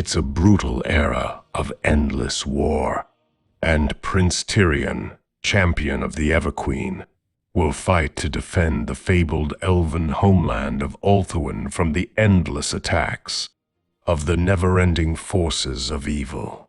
It's a brutal era of endless war, and Prince Tyrion, champion of the Everqueen, will fight to defend the fabled elven homeland of Ulthuan from the endless attacks of the never-ending forces of evil.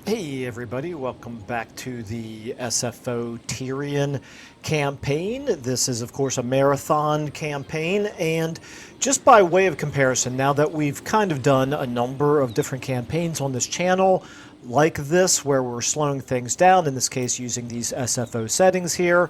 Hey everybody, welcome back to the SFO Tyrion campaign. This is of course a marathon campaign, and just by way of comparison, now that we've kind of done a number of different campaigns on this channel like this where we're slowing things down, in this case using these SFO settings here,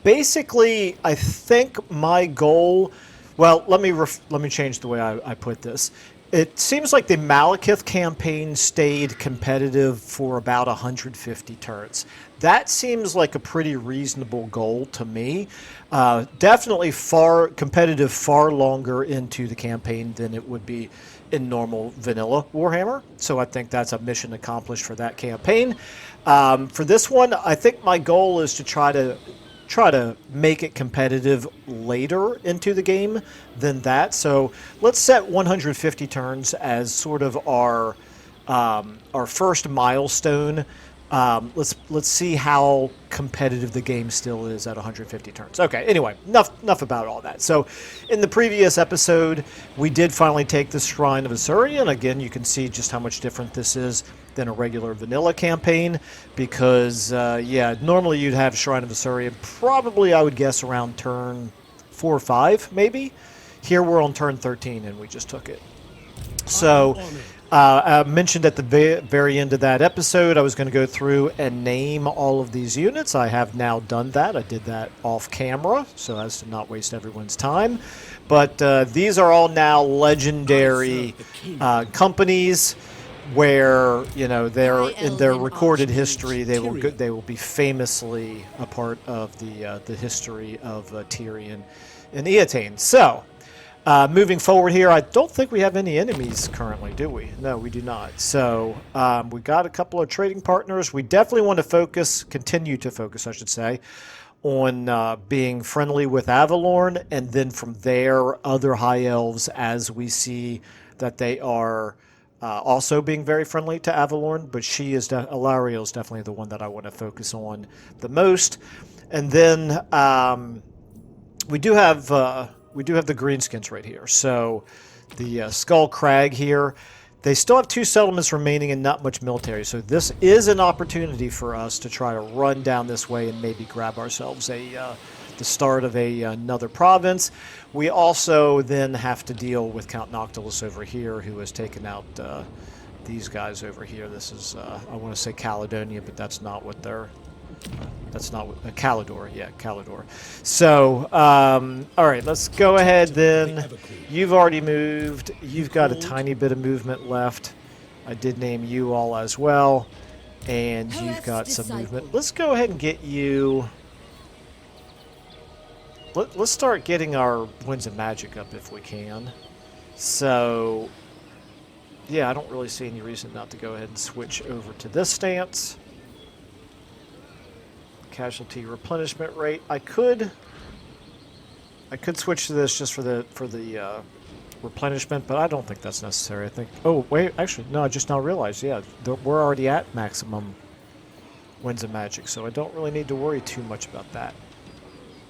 basically I think my goal, well, let me change the way I put this. It seems like the Malekith campaign stayed competitive for about 150 turns. That seems like a pretty reasonable goal to me. Definitely far competitive far longer into the campaign than it would be in normal vanilla Warhammer. So I think that's a mission accomplished for that campaign. For this one, I think my goal is to try to make it competitive later into the game than that. So let's set 150 turns as sort of our first milestone. Let's see how competitive the game still is at 150 turns. Okay, anyway, enough about all that. So in the previous episode, we did finally take the Shrine of Asurion. Again, you can see just how much different this is than a regular vanilla campaign, because yeah, normally you'd have Shrine of Asurion probably, I would guess, around turn 4 or 5 maybe. Here we're on turn 13 and we just took it. So I mentioned at the very end of that episode I was going to go through and name all of these units. I have now done that. I did that off camera so as to not waste everyone's time. But these are all now legendary companies where, you know, they're in their recorded history. They will be famously a part of the history of Tyrion and Eataine. So moving forward here, I don't think we have any enemies currently, do we? No, we do not. So we got a couple of trading partners. We definitely want to continue to focus, I should say, on being friendly with Avalorn, and then from there, other high elves, as we see that they are also being very friendly to Avalorn. But Alariel is definitely the one that I want to focus on the most. And then we do have the greenskins right here. So the Skull Crag here, they still have 2 settlements remaining and not much military. So this is an opportunity for us to try to run down this way and maybe grab ourselves the start of another province. We also then have to deal with Count Noctilus over here, who has taken out these guys over here. This is, I want to say Caledonia, but that's not what they're... That's not what... Calidor, yeah, Calidor. So, all right, let's go ahead then. You've already moved. You've got a tiny bit of movement left. I did name you all as well. And you've got some movement. Let's go ahead and get you... Let's start getting our Winds of Magic up if we can. So, yeah, I don't really see any reason not to go ahead and switch over to this stance. Casualty replenishment rate. I could switch to this just for the replenishment, but I don't think that's necessary. I think... Oh, wait, actually, no, I just now realized, yeah, we're already at maximum Winds of Magic, so I don't really need to worry too much about that.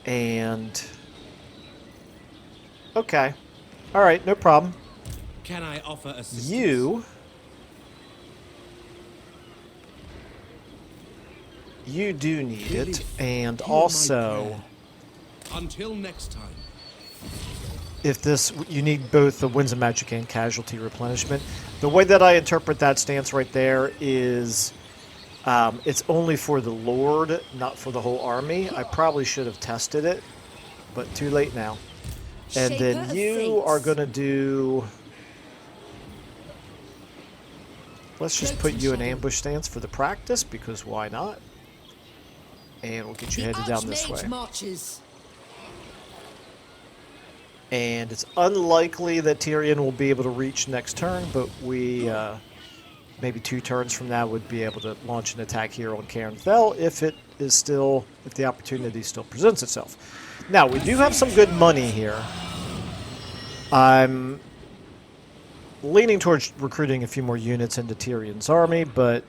And... Okay. All right, no problem. Can I offer assistance? You do need it, and also... Until next time. If you need both the Winds of Magic and Casualty replenishment. The way that I interpret that stance right there is it's only for the Lord, not for the whole army. I probably should have tested it but too late now. And Shaper then of you fates. are going to do... Let's just put you in ambush stance for the practice, because why not? And we'll get you headed down this way. Marches. And it's unlikely that Tyrion will be able to reach next turn, but we, maybe 2 turns from now, would be able to launch an attack here on Cairnfell if the opportunity still presents itself. Now, we do have some good money here. I'm leaning towards recruiting a few more units into Tyrion's army, but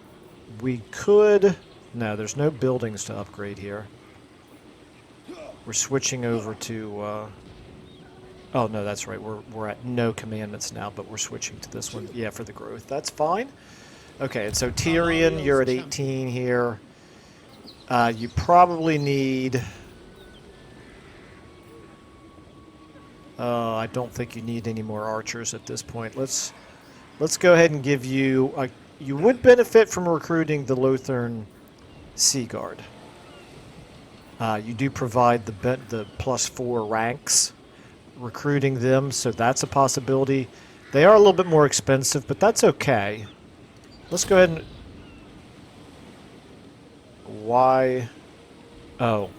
we could... No, there's no buildings to upgrade here. We're switching over to... Oh, no, that's right. We're at no commandments now, but we're switching to this one. Yeah, for the growth. That's fine. Okay, and so Tyrion, you're at 18 here. You probably need... I don't think you need any more archers at this point. Let's go ahead and give you... you would benefit from recruiting the Lothern Sea Guard. You do provide the +4 ranks. Recruiting them, so that's a possibility. They are a little bit more expensive, but that's okay. Let's go ahead and... Why? Oh.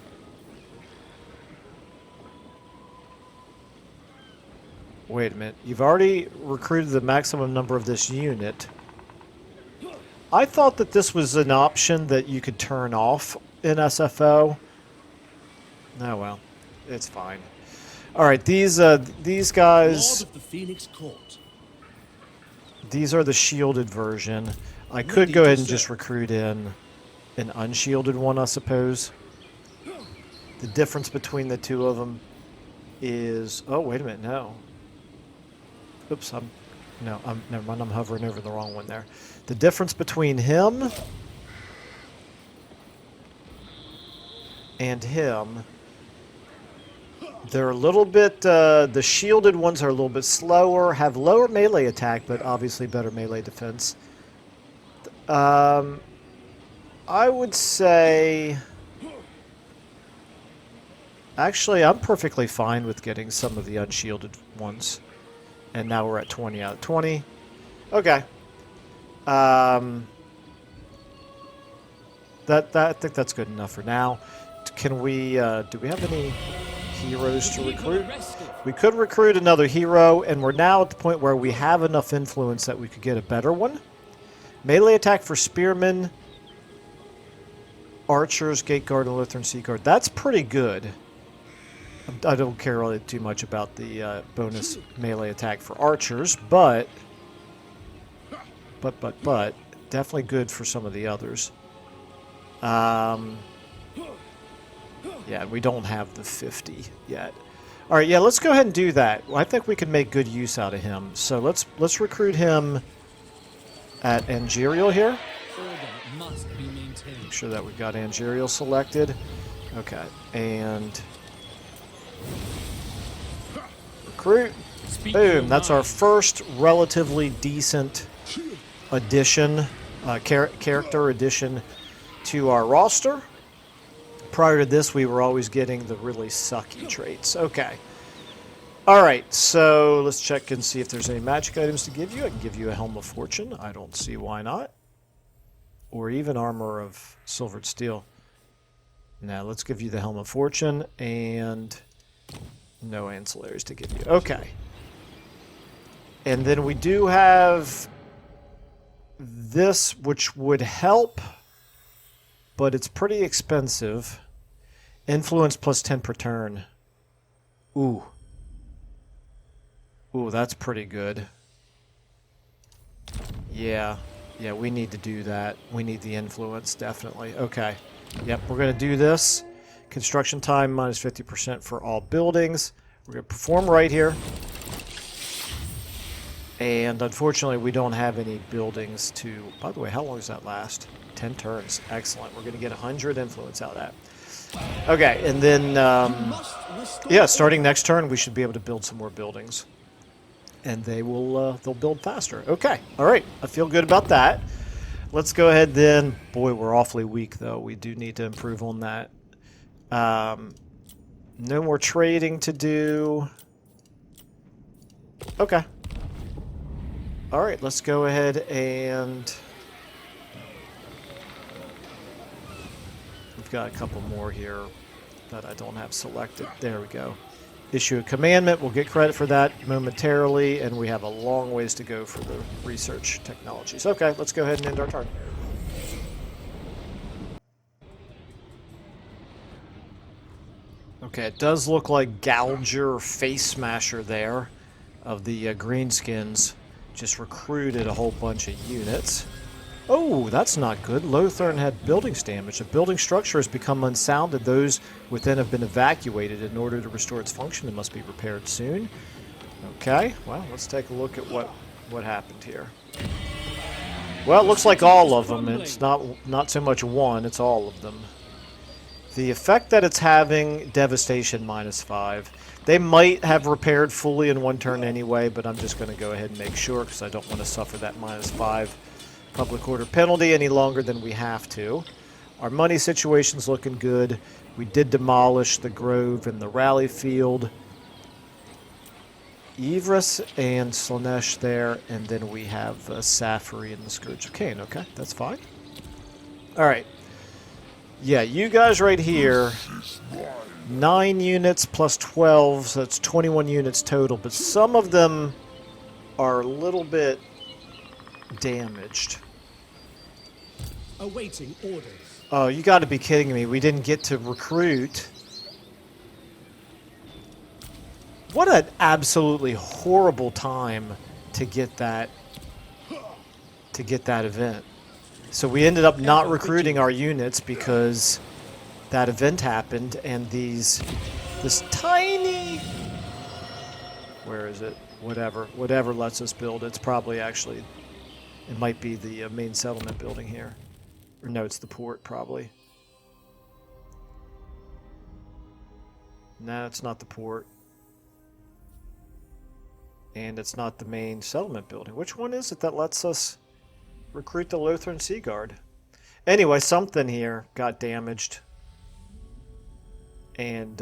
Wait a minute. You've already recruited the maximum number of this unit. I thought that this was an option that you could turn off in SFO. Oh well. It's fine. Alright, these guys... Lord of the Phoenix Court. These are the shielded version. I could go ahead and just recruit in an unshielded one, I suppose. The difference between the two of them is... Oh, wait a minute, no. Oops, never mind, I'm hovering over the wrong one there. The difference between him and him... They're a little bit, the shielded ones are a little bit slower, have lower melee attack, but obviously better melee defense. I would say... Actually, I'm perfectly fine with getting some of the unshielded ones. And now we're at 20 out of 20. Okay. I think that's good enough for now. Can we, do we have any... heroes to recruit? We could recruit another hero, and we're now at the point where we have enough influence that we could get a better one. Melee attack for spearmen, archers, gate guard, and Lutheran sea guard. That's pretty good. I don't care really too much about the bonus melee attack for archers, but definitely good for some of the others. Yeah, we don't have the 50 yet. All right, yeah, let's go ahead and do that. I think we can make good use out of him. So let's recruit him at Angerial here. Make sure that we've got Angerial selected. Okay, and recruit. Boom, that's our first relatively decent addition, character addition to our roster. Prior to this, we were always getting the really sucky traits. Okay. Alright, so let's check and see if there's any magic items to give you. I can give you a Helm of Fortune. I don't see why not. Or even Armor of Silvered Steel. Now, let's give you the Helm of Fortune, and no ancillaries to give you. Okay. And then we do have this, which would help, but it's pretty expensive. Influence plus 10 per turn. Ooh. Ooh, that's pretty good. Yeah. Yeah, we need to do that. We need the influence, definitely. Okay. Yep, we're going to do this. Construction time minus 50% for all buildings. We're going to perform right here. And unfortunately, we don't have any buildings to... By the way, how long does that last? 10 turns. Excellent. We're going to get 100 influence out of that. Okay, and then, yeah, starting next turn, we should be able to build some more buildings. And they will, they'll build faster. Okay, all right. I feel good about that. Let's go ahead then. Boy, we're awfully weak, though. We do need to improve on that. No more trading to do. Okay. Alright, let's go ahead and... We've got a couple more here that I don't have selected. There we go. Issue a commandment. We'll get credit for that momentarily, and we have a long ways to go for the research technologies. Okay, let's go ahead and end our turn. Okay, it does look like Gouger Face Smasher there of the Greenskins just recruited a whole bunch of units. Oh, that's not good. Lothern had buildings damage. A building structure has become unsounded. Those within have been evacuated. In order to restore its function, it must be repaired soon. Okay, well, let's take a look at what happened here. Well, it looks like all of them. It's not so much one, it's all of them. The effect that it's having, devastation -5. They might have repaired fully in one turn anyway, but I'm just going to go ahead and make sure because I don't want to suffer that -5 public order penalty any longer than we have to. Our money situation's looking good. We did demolish the Grove and the Rally Field. Ivris and Slanesh there, and then we have Safari and the Scourge of Cain. Okay, that's fine. Alright. Yeah, you guys right here, 9 units plus 12, so that's 21 units total, but some of them are a little bit damaged. Awaiting orders. Oh, you got to be kidding me. We didn't get to recruit. What an absolutely horrible time to get that event. So we ended up not recruiting our units because that event happened, and this tiny, where is it? Whatever lets us build. It's probably actually, it might be the main settlement building here. Or no, it's the port, probably. No, it's not the port. And it's not the main settlement building. Which one is it that lets us recruit the Lothern Sea Guard? Anyway, something here got damaged. And,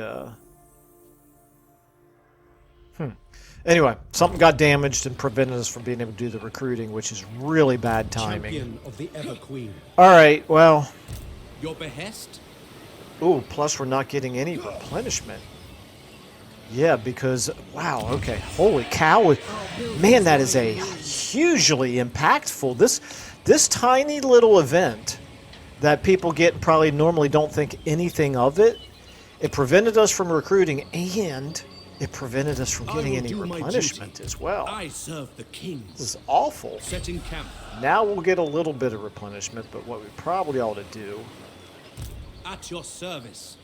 Anyway, something got damaged and prevented us from being able to do the recruiting, which is really bad timing. Champion of the Ever Queen. Alright, well... Your behest? Ooh, plus we're not getting any replenishment. Yeah, because... Wow, okay. Holy cow. Man, that is a hugely impactful... This tiny little event that people get and probably normally don't think anything of it, it prevented us from recruiting, and it prevented us from getting any replenishment as well. I serve the kings. This is awful. Setting camp. Now we'll get a little bit of replenishment, but what we probably ought to do... At your service.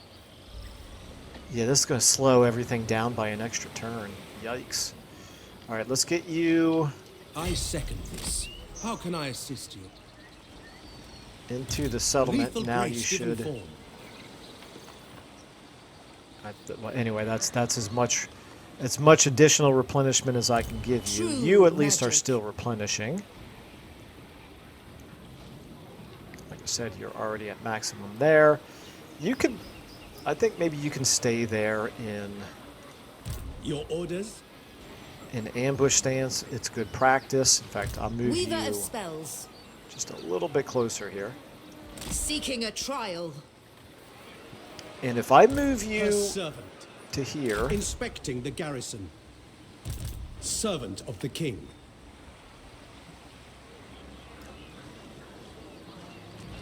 Yeah, this is going to slow everything down by an extra turn. Yikes. Alright, let's get you... I second this. How can I assist you? into the settlement. Lethal Now you grace given should... form. Well, anyway, that's as much additional replenishment as I can give you. You at least are still replenishing. Like I said, you're already at maximum there. You could, I think maybe you can stay there in Your orders? ambush stance. It's good practice. In fact, I'll move Weaver you of spells. just a little bit closer here. Seeking a trial. And if I move A you servant. to here, Inspecting the garrison. Servant of the king.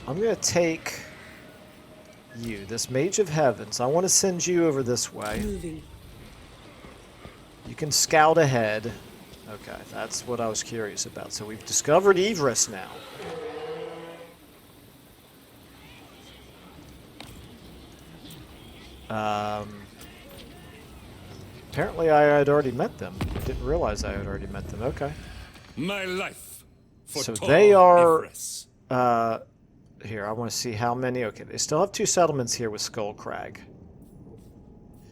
I'm going to take you, this Mage of Heavens. I want to send you over this way. Moving. You can scout ahead. Okay, that's what I was curious about. So we've discovered Ivris now. Apparently I had already met them. Didn't realize I had already met them. Okay. My life for So Tor they are... Ivris. Here, I want to see how many... Okay, they still have 2 settlements here with Skullcrag.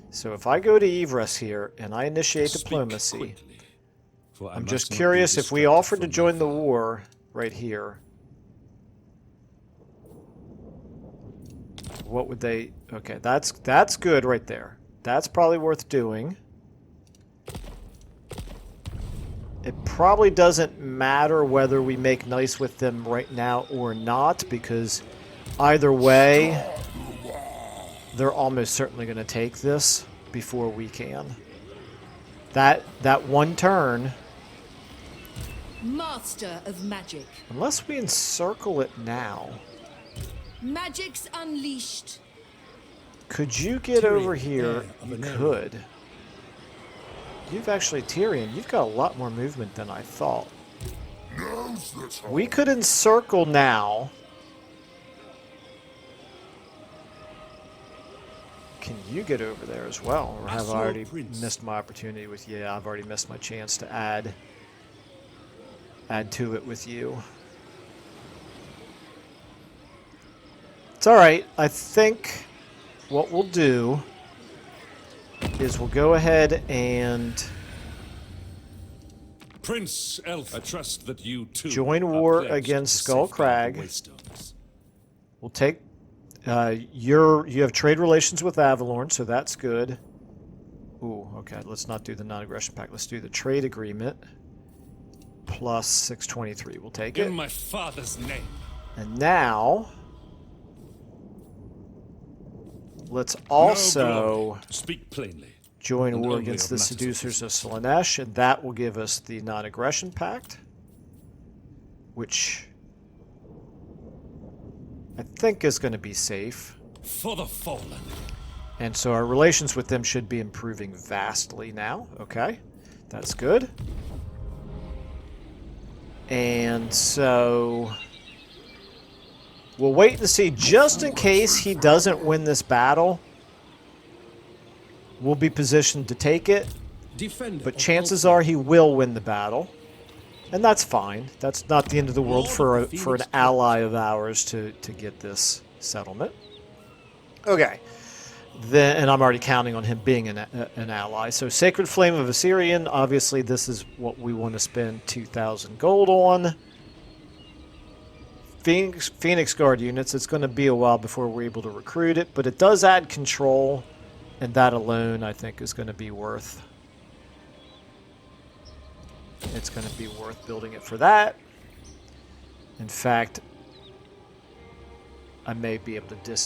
So if I go to Ivris here and I initiate Speak diplomacy... quickly, for I I'm must just not be curious if we distracted offered to from join my the foe. war right here. What would they... Okay, that's good right there. That's probably worth doing. It probably doesn't matter whether we make nice with them right now or not, because either way, they're almost certainly going to take this before we can. That one turn, Master of magic. unless we encircle it now. Magic's unleashed. Could you get Tyrion, over here? heir of You an area. could. You've actually, Tyrion, you've got a lot more movement than I thought. We could encircle now. Can you get over there as well? Or have I Astral already Prince. missed my opportunity with you? Yeah, I've already missed my chance to add to it with you. It's alright. I think what we'll do is we'll go ahead and Prince Elf, I trust that you too join are war pledged against to Skull safeguard Crag. the Waystones. We'll take you have trade relations with Avalorn, so that's good. Ooh, okay, let's not do the non-aggression pact. Let's do the trade agreement plus 623. We'll take In it. my father's name. And now let's No also glory. Speak plainly. join And war only against of the matters of seducers of business. Slaanesh, and that will give us the non-aggression pact, which I think is going to be safe. For the fallen. And so our relations with them should be improving vastly now. Okay, that's good. And so we'll wait and see. Just in case he doesn't win this battle, we'll be positioned to take it. Defender But of chances Baldur. are he will win the battle. And that's fine. That's not the end of the world for an ally of ours to get this settlement. Okay. Then, and I'm already counting on him being an ally. So Sacred Flame of Assyrian, obviously this is what we want to spend 2,000 gold on. Phoenix Guard units, it's going to be a while before we're able to recruit it, but it does add control, and that alone I think is going to be worth. It's going to be worth building it for that. In fact, I may be able to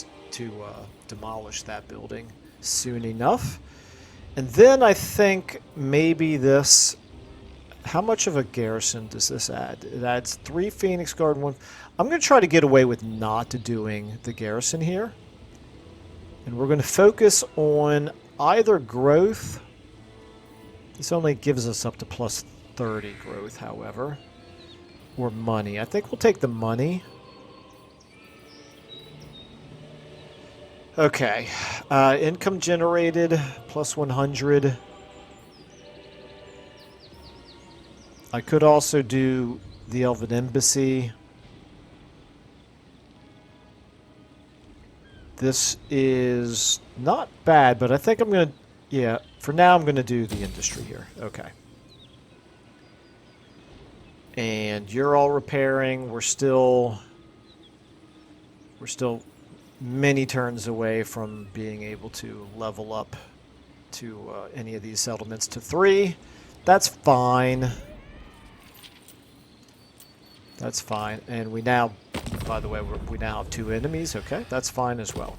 demolish that building soon enough. And then I think maybe this... How much of a garrison does this add? It adds 3 Phoenix Guard, 1... I'm going to try to get away with not doing the garrison here. And we're going to focus on either growth. This only gives us up to plus 30 growth, however. Or money. I think we'll take the money. Okay. Income generated, plus 100. I could also do the Elven Embassy. This is not bad, but I think I'm going to... Yeah, for now I'm going to do the industry here. Okay. And you're all repairing. We're still many turns away from being able to level up to any of these settlements to 3. That's fine. That's fine. And we now, by the way, we now have 2 enemies. Okay, that's fine as well.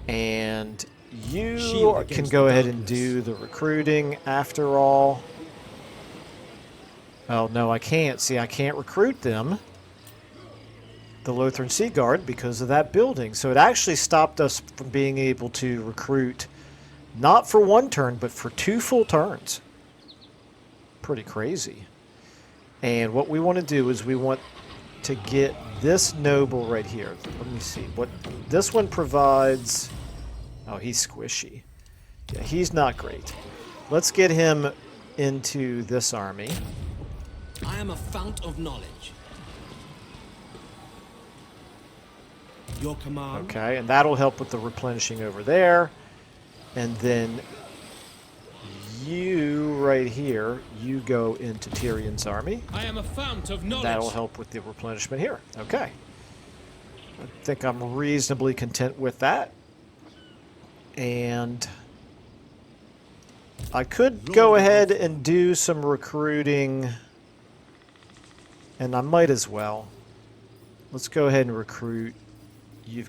And you Shield can against go the ahead and darkness. do the recruiting after all. Oh, no, I can't. See, I can't recruit them, the Lothran Sea Guard, because of that building. So it actually stopped us from being able to recruit, not for 1 turn, but for 2 full turns. Pretty crazy. And what we want to do is we want to get this noble right here. Let me see. What this one provides... Oh, he's squishy. Yeah, he's not great. Let's get him into this army. I am a fount of knowledge. Your command. Okay, and that'll help with the replenishing over there. And then you right here, you go into Tyrion's army. I am a fount of knowledge. That'll help with the replenishment here. Okay. I think I'm reasonably content with that. And I could go ahead and do some recruiting, and I might as well. Let's go ahead and recruit. You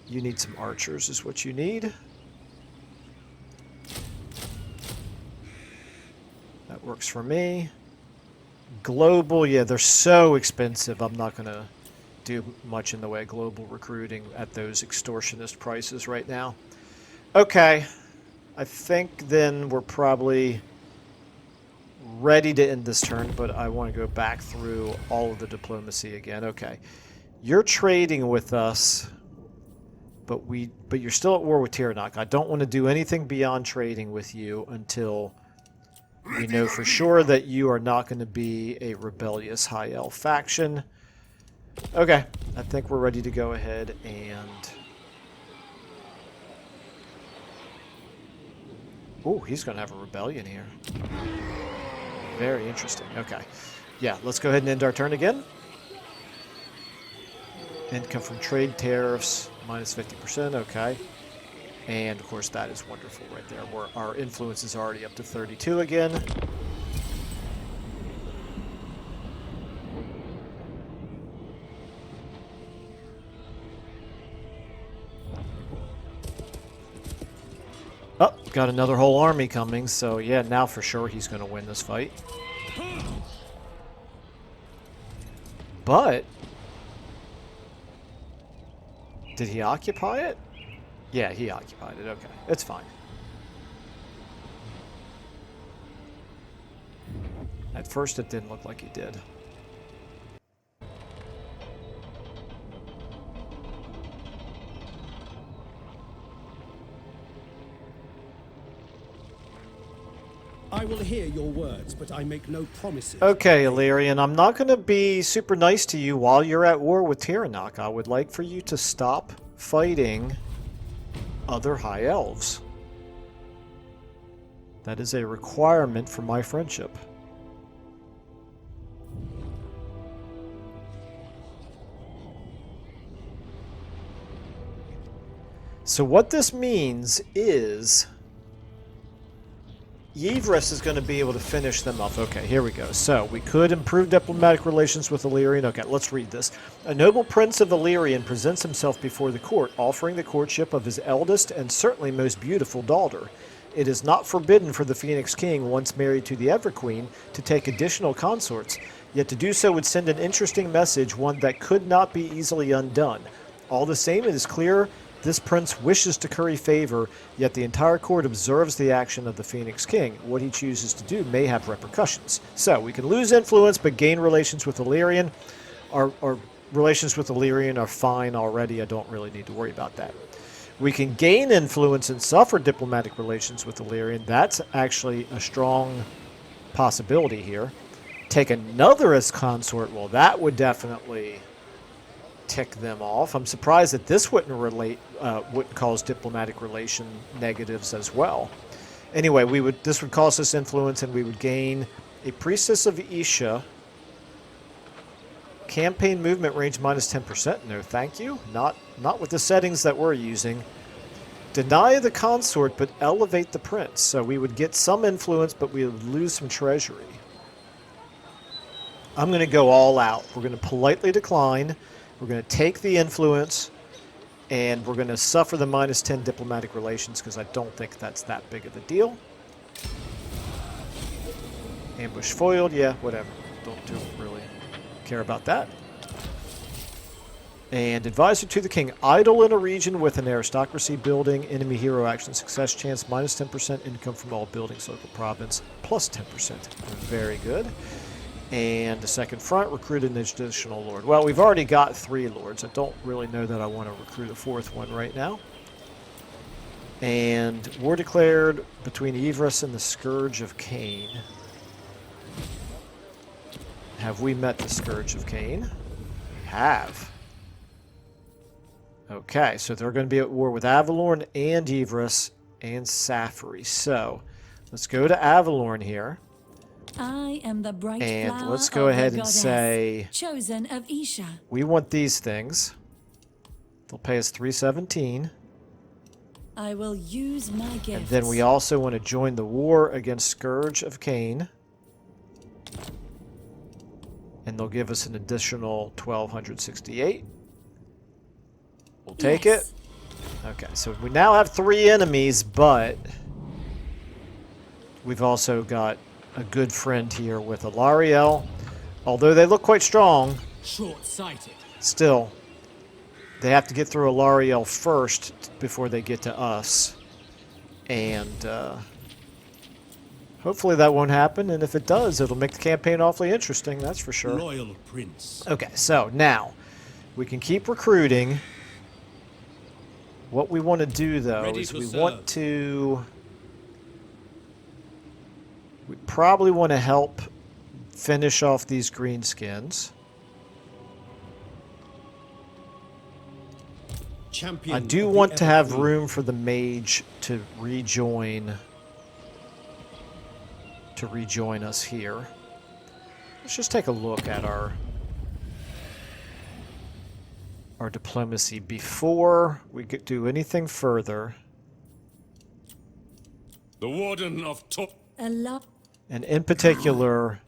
need some archers is what you need. That works for me. Global, yeah, they're so expensive. I'm not going to do much in the way of global recruiting at those extortionist prices right now. Okay, I think then we're probably ready to end this turn, but I want to go back through all of the diplomacy again. Okay, you're trading with us, but you're still at war with Tyrion. I don't want to do anything beyond trading with you until we know for sure that you are not going to be a rebellious High Elf faction. Okay, I think we're ready to go ahead and... Ooh, he's going to have a rebellion here. Very interesting. Okay. Yeah, let's go ahead and end our turn again. Income from trade tariffs, minus 50%. Okay. And, of course, that is wonderful right there. Where our influence is already up to 32 again. Oh, got another whole army coming, so yeah, now for sure he's going to win this fight. But, did he occupy it? Yeah, he occupied it. Okay, it's fine. At first it didn't look like he did. I will hear your words, but I make no promises. Okay, Illyrian, I'm not going to be super nice to you while you're at war with Tyrion. I would like for you to stop fighting other High Elves. That is a requirement for my friendship. So what this means is Yvris is going to be able to finish them off. Okay, here we go. So, we could improve diplomatic relations with Illyrian. Okay, let's read this. A noble prince of Illyrian presents himself before the court, offering the courtship of his eldest and certainly most beautiful daughter. It is not forbidden for the Phoenix King, once married to the Ever Queen, to take additional consorts, yet to do so would send an interesting message, one that could not be easily undone. All the same, it is clear this prince wishes to curry favor, yet the entire court observes the action of the Phoenix King. What he chooses to do may have repercussions. So, we can lose influence, but gain relations with Illyrian. Our relations with Illyrian are fine already. I don't really need to worry about that. We can gain influence and suffer diplomatic relations with Illyrian. That's actually a strong possibility here. Take another as consort. Well, that would definitely tick them off. I'm surprised that this wouldn't cause diplomatic relation negatives as well. Anyway, this would cause us influence, and we would gain a priestess of Isha. Campaign movement range minus 10%. No, thank you. Not with the settings that we're using. Deny the consort, but elevate the prince. So we would get some influence, but we would lose some treasury. I'm going to go all out. We're going to politely decline. We're going to take the influence, and we're going to suffer the minus 10 diplomatic relations, because I don't think that's that big of a deal. Ambush foiled, yeah, whatever. Don't really care about that. And advisor to the king. Idle in a region with an aristocracy building. Enemy hero action success chance. Minus 10% income from all buildings. Local province. Plus 10%. Very good. And the second front, recruit an additional lord. Well, we've already got 3 lords. I don't really know that I want to recruit a 4th one right now. And war declared between Yvris and the Scourge of Cain. Have we met the Scourge of Cain? We have. Okay, so they're going to be at war with Avalorn and Yvris and Safari. So, let's go to Avalorn here. I am the bright And flower let's go of ahead the and goddess, say chosen of Isha. we want these things. They'll pay us 317. I will use my gifts. And then we also want to join the war against Scourge of Cain. And they'll give us an additional 1,268. We'll take Yes. it. Okay, so we now have 3 enemies, but we've also got a good friend here with Alariel. Although they look quite strong, Short-sighted. still, they have to get through Alariel first before they get to us. And hopefully that won't happen, and if it does, it'll make the campaign awfully interesting, that's for sure. Loyal prince. Okay, so now we can keep recruiting. What we want to do, though, Ready is to we serve. want to... We probably want to help finish off these greenskins. Champion I do of the want to have Everqueen. room for the mage to rejoin us here. Let's just take a look at our diplomacy before we do anything further. The Warden of Allah. And in particular,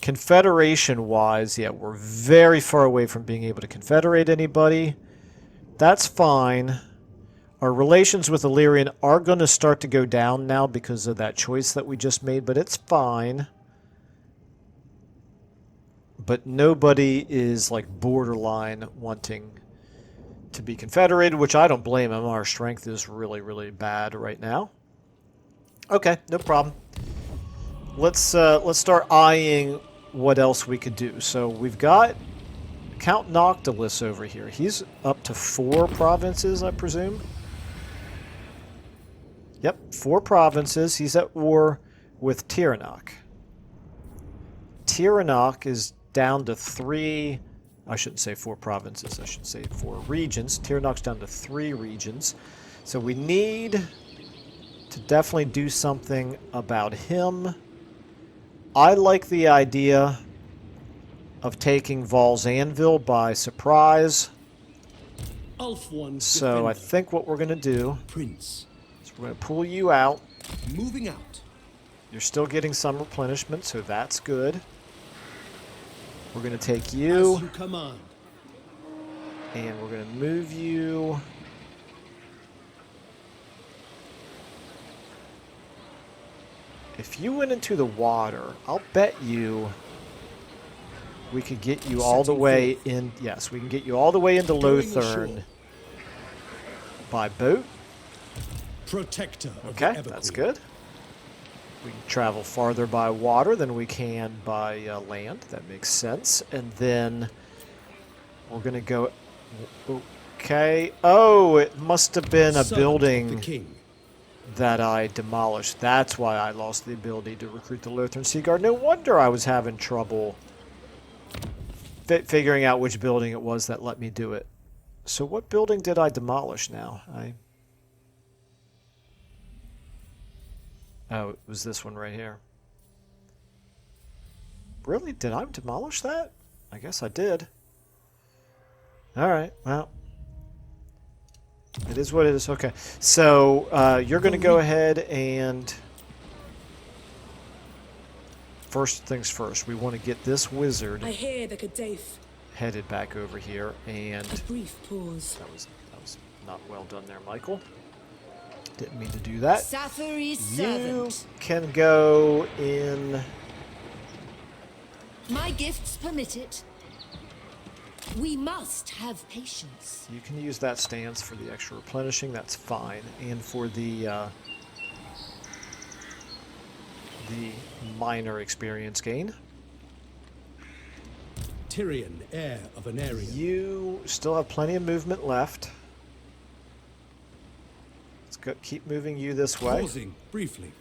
confederation-wise, yeah, we're very far away from being able to confederate anybody. That's fine. Our relations with Illyrian are going to start to go down now because of that choice that we just made, but it's fine. But nobody is like borderline wanting to be confederated, which I don't blame them. Our strength is really, really bad right now. Okay, no problem. Let's start eyeing what else we could do. So we've got Count Noctilus over here. He's up to 4 provinces, I presume. Yep, 4 provinces. He's at war with Tyrion. Tyrion is down to 3... I shouldn't say 4 provinces. I should say 4 regions. Tyrion's down to 3 regions. So we need to definitely do something about him. I like the idea of taking Vaul's Anvil by surprise. Ulf-one's So I defender. think what we're going to do Prince. is we're going to pull you out. Moving out. You're still getting some replenishment, so that's good. We're going to take As you, you command. and we're going to move you. If you went into the water, I'll bet you we could get you all the Setting way forth. in. Yes, we can get you all the way into Going Lothern ashore. by boat. Protector of Okay, the that's Everqueen. good. We can travel farther by water than we can by land. That makes sense. And then we're going to go... Okay. Oh, it must have been a Servant of building the king. that I demolished. That's why I lost the ability to recruit the Lothern Sea Guard. No wonder I was having trouble figuring out which building it was that let me do it. So what building did I demolish now? Oh, it was this one right here. Really? Did I demolish that? I guess I did. Alright, well. It is what it is. Okay. So, you're going to go ahead and... First things first, we want to get this wizard I hear the Kadaif. headed back over here, and... A brief pause. That was not well done there, Michael. Didn't mean to do that. Safary's You servant. can go in... My gifts permit it. We must have patience. You can use that stance for the extra replenishing. That's fine, and for the minor experience gain. Tyrion, heir of an area. You still have plenty of movement left. Let's go, keep moving you this way. Pausing briefly.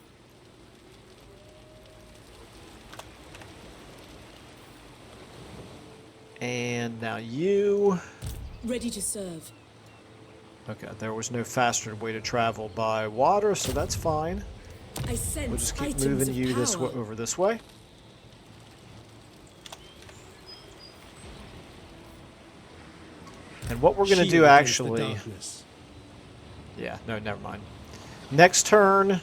And now you... Ready to serve. Okay, there was no faster way to travel by water, so that's fine. I sense We'll just keep items moving of you this power. way, over this way. And what we're going to Shield do against the actually darkness. Yeah, no, never mind. Next turn,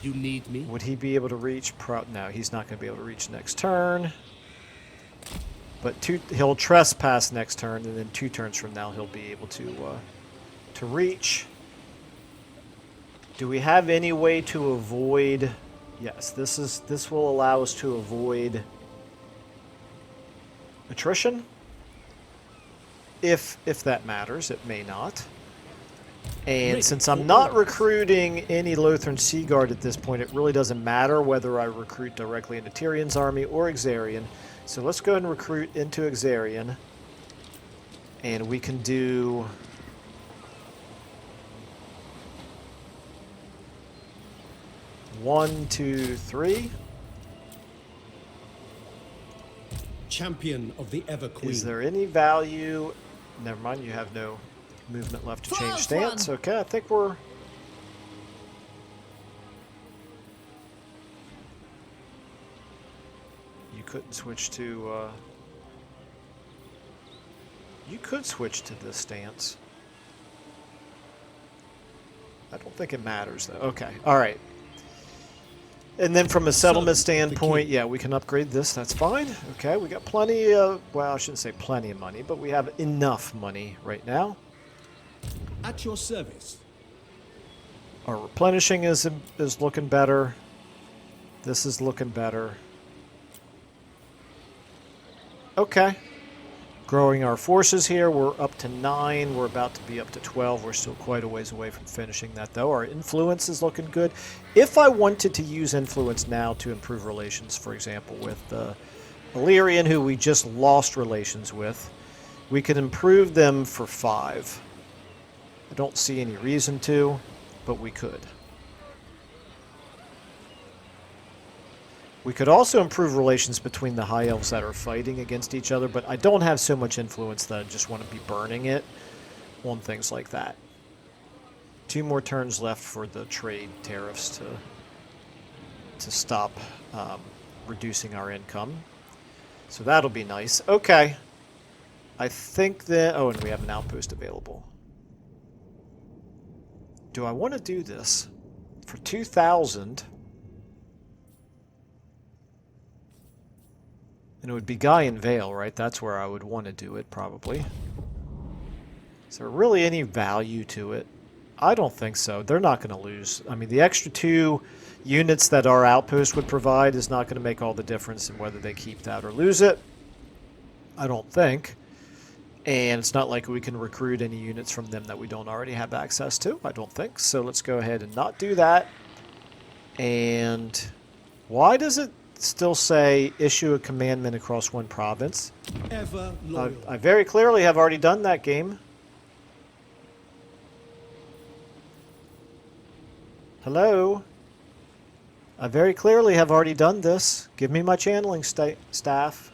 You need me? would he be able to reach? No, he's not going to be able to reach next turn. But he'll trespass next turn, and then 2 turns from now he'll be able to reach. Do we have any way to avoid? Yes, this will allow us to avoid attrition. If that matters, it may not. And since I'm not recruiting any Lothran Seaguard at this point, it really doesn't matter whether I recruit directly into Tyrion's army or Exarion. So let's go ahead and recruit into Exarion. And we can do... One, two, three. Champion of the Ever Queen. Is there any value? Never mind, you have no movement left to change stance. Okay, I think we're... You couldn't switch to... You could switch to this stance. I don't think it matters, though. Okay, all right. And then from a settlement standpoint, yeah, we can upgrade this. That's fine. Okay, we got plenty of... Well, I shouldn't say plenty of money, but we have enough money right now. At your service. Our replenishing is looking better. This is looking better. Okay. Growing our forces here. We're up to 9. We're about to be up to 12. We're still quite a ways away from finishing that, though. Our influence is looking good. If I wanted to use influence now to improve relations, for example, with Illyrian, who we just lost relations with, we could improve them for 5. I don't see any reason to, but we could. We could also improve relations between the High Elves that are fighting against each other, but I don't have so much influence that I just want to be burning it on things like that. 2 more turns left for the trade tariffs to stop reducing our income. So that'll be nice. Okay. I think that... Oh, and we have an outpost available. Do I want to do this? For 2,000... And it would be Guy and Vail, right? That's where I would want to do it, probably. Is there really any value to it? I don't think so. They're not going to lose. I mean, the extra 2 units that our outpost would provide is not going to make all the difference in whether they keep that or lose it. I don't think. And it's not like we can recruit any units from them that we don't already have access to. I don't think. So let's go ahead and not do that. And why does it still say issue a commandment across 1 province? Ever loyal. I very clearly have already done that game. Hello? I very clearly have already done this. Give me my channeling staff.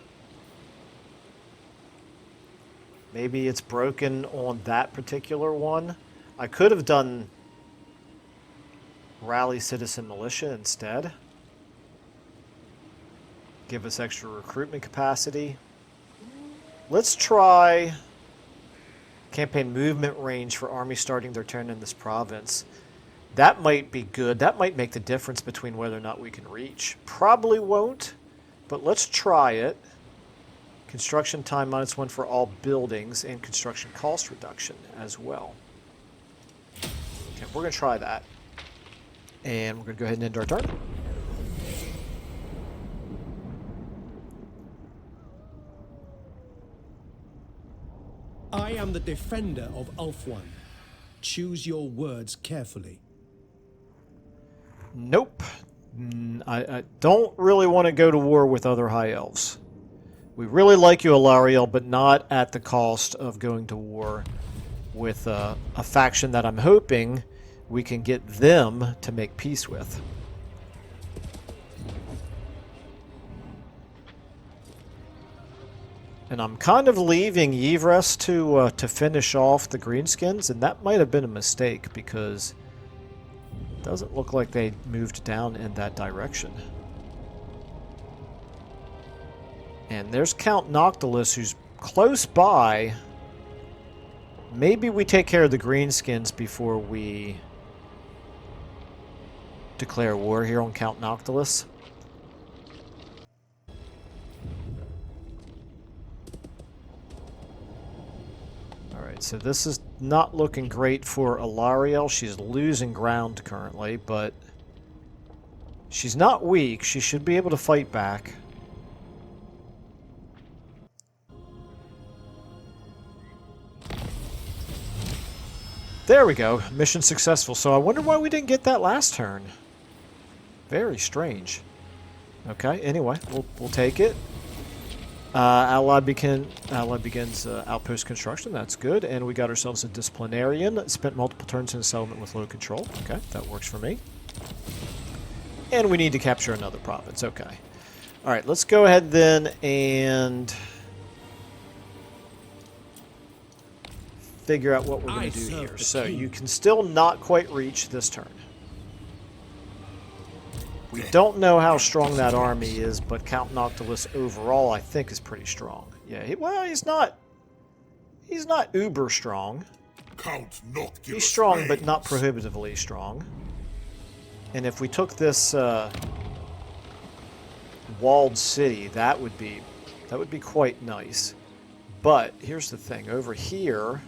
Maybe it's broken on that particular one. I could have done Rally Citizen Militia instead. Give us extra recruitment capacity. Let's try campaign movement range for armies starting their turn in this province. That might be good. That might make the difference between whether or not we can reach. Probably won't, but let's try it. Construction time -1 for all buildings and construction cost reduction as well. Okay, we're going to try that. And we're going to go ahead and end our turn. I am the defender of Ulfwan. Choose your words carefully. Nope. I don't really want to go to war with other High Elves. We really like you, Alariel, but not at the cost of going to war with a faction that I'm hoping we can get them to make peace with. And I'm kind of leaving Yvres to finish off the Greenskins, and that might have been a mistake because it doesn't look like they moved down in that direction. And there's Count Noctilus, who's close by. Maybe we take care of the greenskins before we declare war here on Count Noctilus. Alright, so this is not looking great for Alariel. She's losing ground currently, but she's not weak. She should be able to fight back. There we go. Mission successful. So I wonder why we didn't get that last turn. Very strange. Okay, anyway, we'll take it. Ally begins outpost construction. That's good. And we got ourselves a disciplinarian. Spent multiple turns in a settlement with low control. Okay, that works for me. And we need to capture another province. Okay. All right, let's go ahead then and figure out what we're going to do here. So you can still not quite reach this turn. We don't know how strong that army is, but Count Noctilus overall, I think, is pretty strong. Yeah, he's not uber strong. Count Noctilus He's strong, but reigns. not prohibitively strong. And if we took this walled city, that would be quite nice. But here's the thing: over here,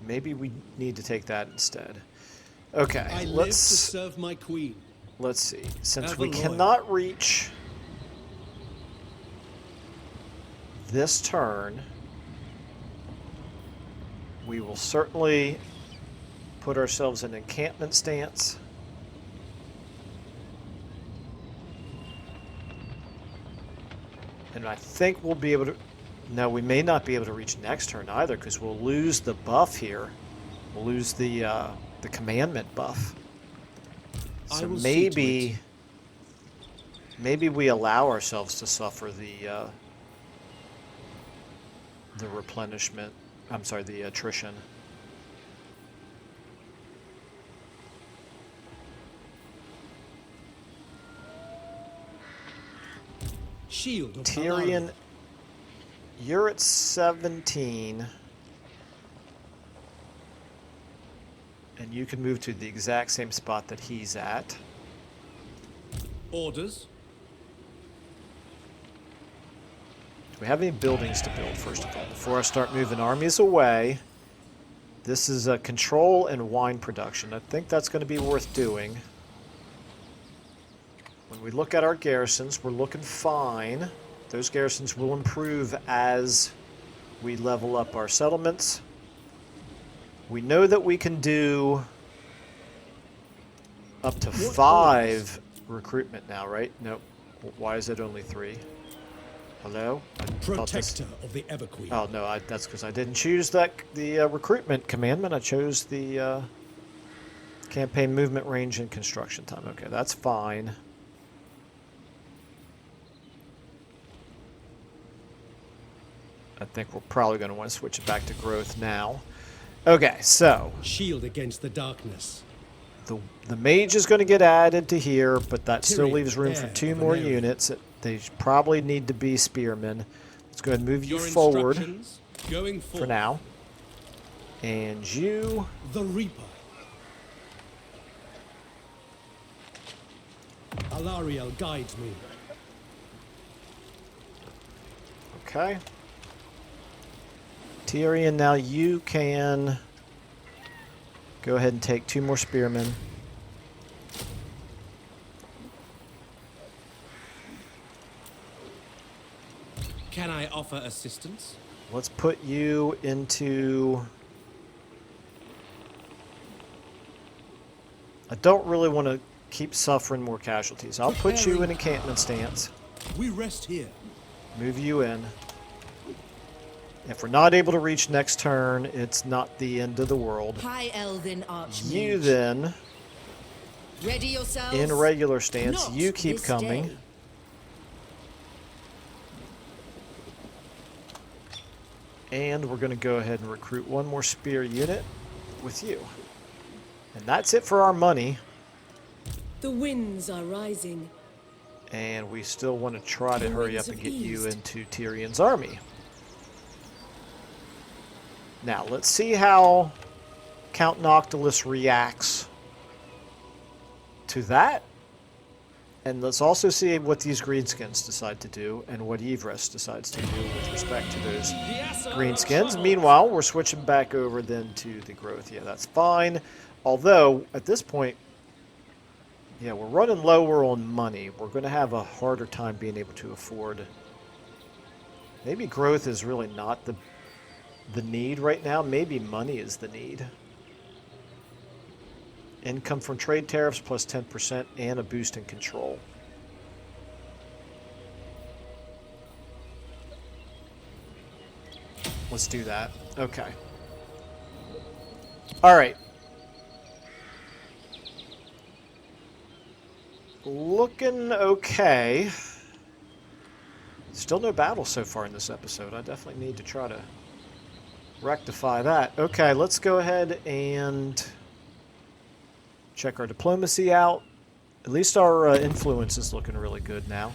maybe we need to take that instead. Okay, I live to let's serve my queen. see. Since we Ever loyal. cannot reach this turn, we will certainly put ourselves in encampment stance. And I think we'll be able to... No, we may not be able to reach next turn either, because we'll lose the buff here. We'll lose the commandment buff. I So will see to maybe... Maybe we allow ourselves to suffer the replenishment... I'm sorry, the attrition. Shield of Tyrion, Baldur. you're at 17. And you can move to the exact same spot that he's at. Orders. Do we have any buildings to build, first of all? Before I start moving armies away, this is a control and wine production. I think that's going to be worth doing. When we look at our garrisons, we're looking fine. Those garrisons will improve as we level up our settlements. We know that we can do up to 5 recruitment now, right? Nope. Why is it only 3? Hello? I thought this- Protector of the Everqueen. Oh no, that's because I didn't choose the recruitment commandment. I chose the campaign movement range and construction time. Okay, that's fine. I think we're probably going to want to switch it back to growth now. Okay, so Shield against the darkness. the mage is going to get added to here, but that still Tyrion, leaves room for heir 2 of more Anvil. units. They probably need to be spearmen. Let's go ahead and move you Your forward instructions going for forward. now. And you... The Reaper. Alariel guides me. Okay. Tyrion, now you can go ahead and take 2 more spearmen. Can I offer assistance? Let's put you into... I don't really want to keep suffering more casualties. I'll put you in encampment stance. We rest here. Move you in. If we're not able to reach next turn, it's not the end of the world. High Elven Archmage. You then, Ready yourselves. in regular stance, Not you keep this coming. day. And we're going to go ahead and recruit 1 more spear unit with you. And that's it for our money. The winds are rising. And we still want to try to hurry up and get you Eased. into Tyrion's army. Now, let's see how Count Noctilus reacts to that. And let's also see what these greenskins decide to do and what Ivris decides to do with respect to those greenskins. Meanwhile, we're switching back over then to the growth. Yeah, that's fine. Although, at this point, yeah, we're running lower on money. We're going to have a harder time being able to afford. Maybe growth is really not the need right now. Maybe money is the need. Income from trade tariffs plus 10% and a boost in control. Let's do that. Okay. All right. Looking okay. Still no battle so far in this episode. I definitely need to try to rectify that. Okay, let's go ahead and check our diplomacy out. At least our influence is looking really good now.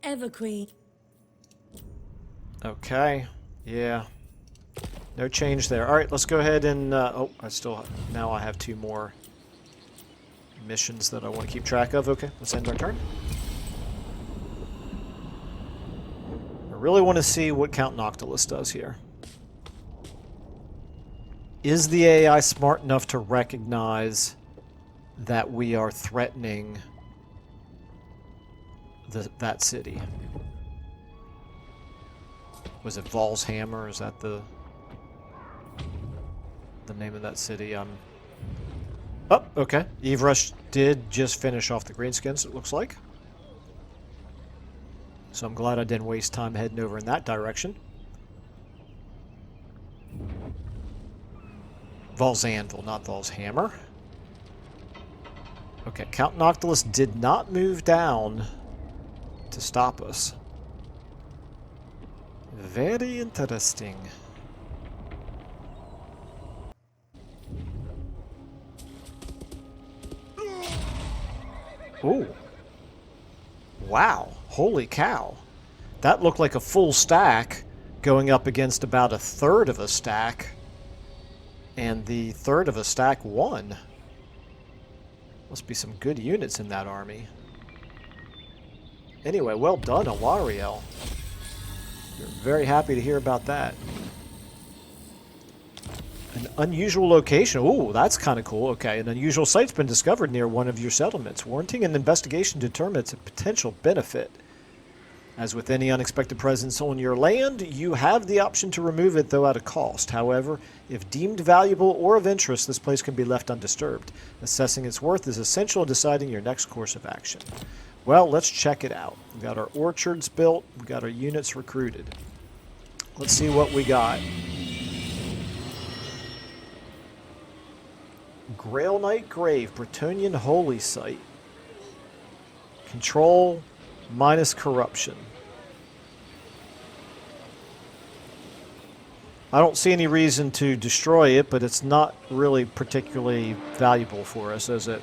Everqueen. Okay, yeah. No change there. All right, let's go ahead and... oh, now I have 2 more missions that I want to keep track of. Okay, let's end our turn. I really want to see what Count Noctilus does here. Is the AI smart enough to recognize that we are threatening that city? Was it Vaul's Hammer? Is that the name of that city? Oh, okay. Ivris did just finish off the greenskins, it looks like. So I'm glad I didn't waste time heading over in that direction. Vaul's Anvil, not Vaul's Hammer. Okay, Count Noctilus did not move down to stop us. Very interesting. Ooh. Wow. Holy cow. That looked like a full stack going up against about 1/3 of a stack. And the 1/3 of a stack won. Must be some good units in that army. Anyway, well done, Alariel. We're very happy to hear about that. An unusual location. Ooh, that's kind of cool. Okay, an unusual site's been discovered near one of your settlements, warranting an investigation to determine its potential benefit. As with any unexpected presence on your land, you have the option to remove it, though at a cost. However, if deemed valuable or of interest, this place can be left undisturbed. Assessing its worth is essential in deciding your next course of action. Well, let's check it out. We've got our orchards built. We've got our units recruited. Let's see what we got. Grail Knight Grave, Bretonnian Holy Site. Control minus corruption. I don't see any reason to destroy it, but it's not really particularly valuable for us, is it?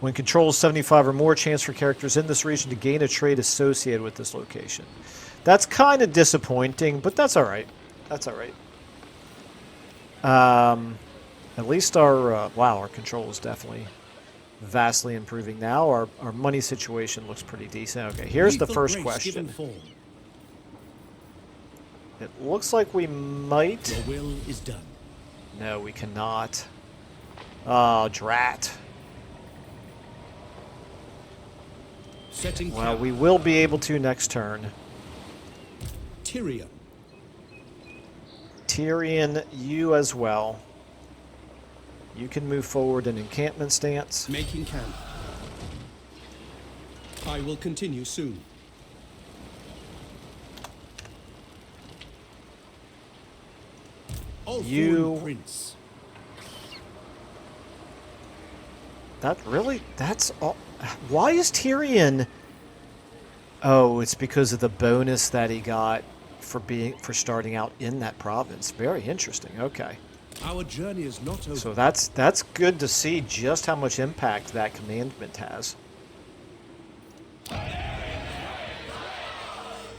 When control is 75 or more, chance for characters in this region to gain a trait associated with this location. That's kind of disappointing, but that's alright. That's alright. At least our... wow, our control is definitely vastly improving now. Our money situation looks pretty decent. Okay, here's the first question. It looks like we might... Your will is done. No, we cannot. Oh, drat. Setting Well, cap. we will be able to next turn. Tyrion. Tyrion, you as well. You can move forward in encampment stance. Making camp. I will continue soon. You- All Prince. That's all. Why is Tyrion Oh, it's because of the bonus that he got for starting out in that province. Very interesting. Okay. Our journey is not over. So that's good to see just how much impact that commandment has.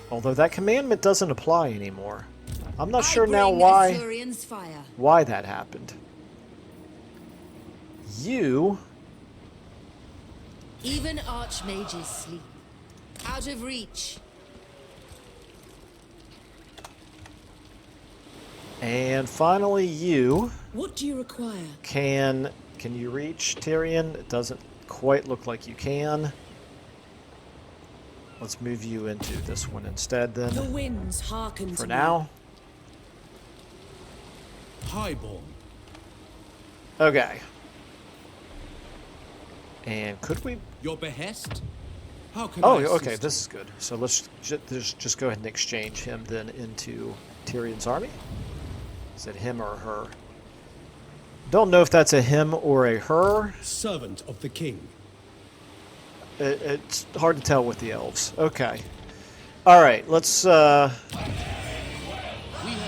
Although that commandment doesn't apply anymore. I'm not sure now why that happened. You... Even archmages sleep. Out of reach. And finally, you What do you require? can you reach Tyrion? It doesn't quite look like you can. Let's move you into this one instead then. The winds hearken For to now. Highborn. Okay. And could we... Your behest? How can Oh, I okay, assist? this is good. So let's just go ahead and exchange him then into Tyrion's army. Is it him or her? Don't know if that's a him or a her. Servant of the king. It's hard to tell with the elves. Okay. All right, let's... We have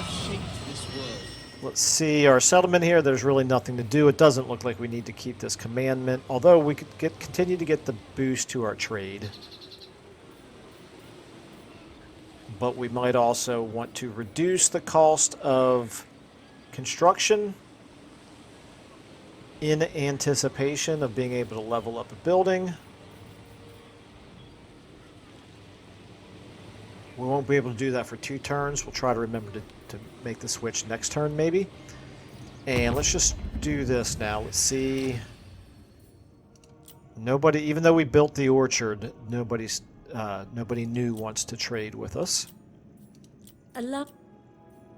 shaped this world. Let's see our settlement here. There's really nothing to do. It doesn't look like we need to keep this commandment, although we could continue to get the boost to our trade. But we might also want to reduce the cost of construction in anticipation of being able to level up a building. We won't be able to do that for 2 turns. We'll try to remember to make the switch next turn, maybe. And let's just do this now. Let's see. Nobody, even though we built the orchard, nobody new wants to trade with us.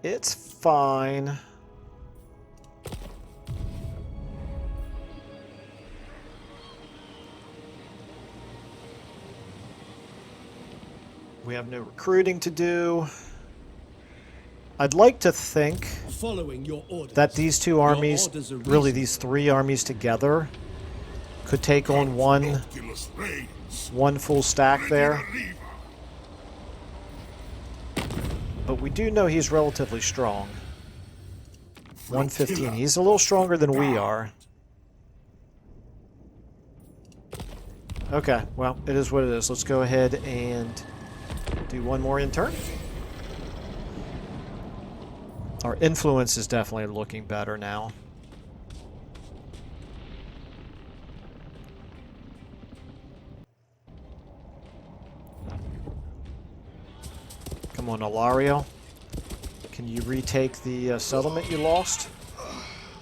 It's fine. We have no recruiting to do. I'd like to think Following your orders. that these 2 armies, orders are really these 3 armies together, could take on one full stack there. But we do know he's relatively strong. 115. He's a little stronger than we are. Okay, well, it is what it is. Let's go ahead and do one more in turn. Our influence is definitely looking better now. Come on, Ilario. Can you retake the settlement you lost?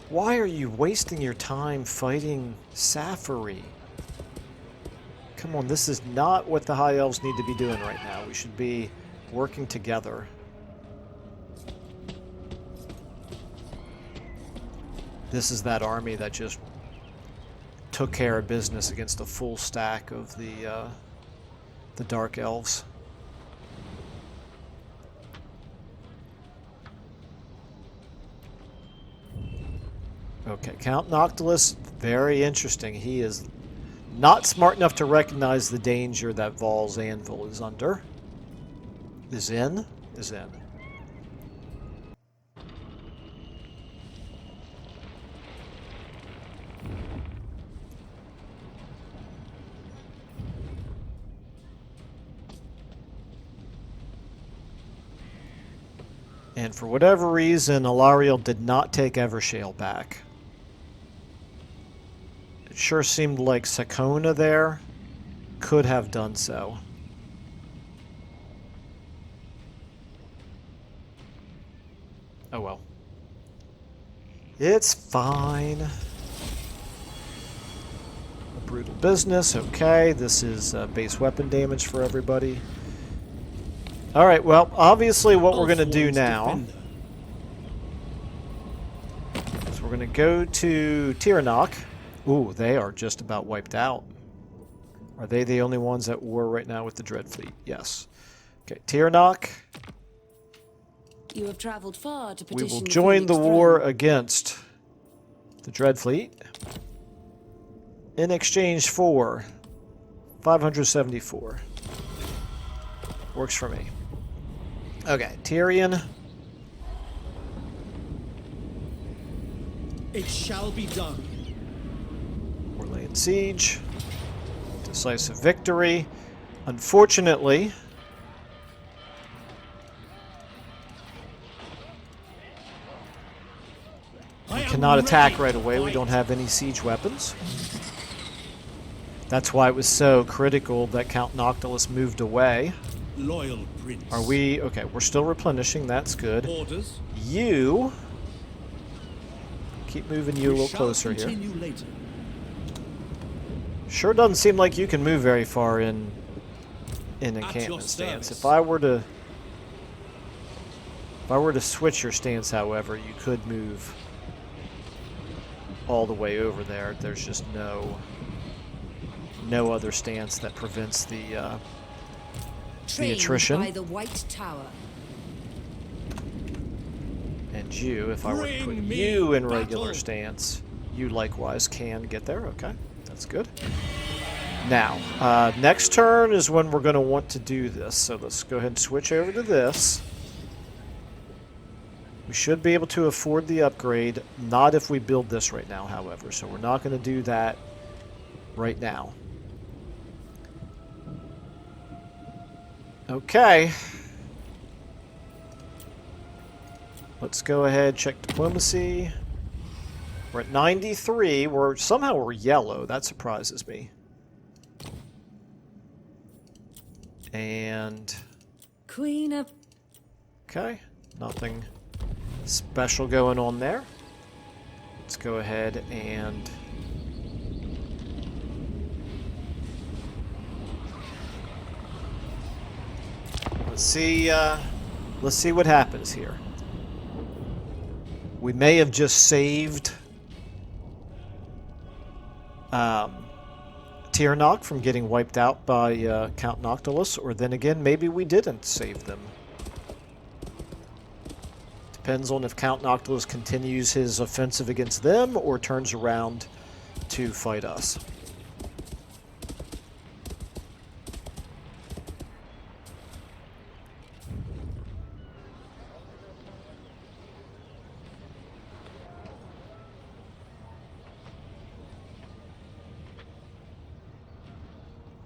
Why are you wasting your time fighting Safari? Come on, this is not what the High Elves need to be doing right now. We should be working together. This is that army that just took care of business against a full stack of the Dark Elves. Okay, Count Noctilus, very interesting. He is not smart enough to recognize the danger that Vaul's Anvil is under. Is in. And for whatever reason, Ilariel did not take Evershale back. It sure seemed like Sakona there could have done so. Oh well. It's fine. A brutal business, okay. This is base weapon damage for everybody. Alright, well, obviously what we're going to do now is we're going to go to Tyrion. Ooh, they are just about wiped out. Are they the only ones at war right now with the Dread Fleet? Yes. Okay, Tyrion. You have traveled far to We petition will join the Phoenix war throne. against the Dread Fleet in exchange for 574. Works for me. Okay, Tyrion. It shall be done. We're laying siege. Decisive victory. Unfortunately, we cannot attack right away. We don't have any siege weapons. That's why it was so critical that Count Noctilus moved away. Loyal prince. Are we... Okay, we're still replenishing. That's good. Orders. You... Keep moving you a We little shall closer here. continue later. Sure doesn't seem like you can move very far in your encampment stance. service. If I were to switch your stance, however, you could move all the way over there. There's just no other stance that prevents the Trained attrition. by the White Tower. And you, if I were to put Bring me you in regular battle. stance, you likewise can get there. Okay, that's good. Now, next turn is when we're going to want to do this. So let's go ahead and switch over to this. We should be able to afford the upgrade. Not if we build this right now, however. So we're not going to do that right now. Okay. Let's go ahead, check diplomacy. We're at 93. Somehow we're yellow. That surprises me. And Queen of... okay, nothing special going on there. Let's go ahead and let's see what happens here. We may have just saved Tyrnok from getting wiped out by Count Noctilus, or then again, maybe we didn't save them. Depends on if Count Noctilus continues his offensive against them or turns around to fight us.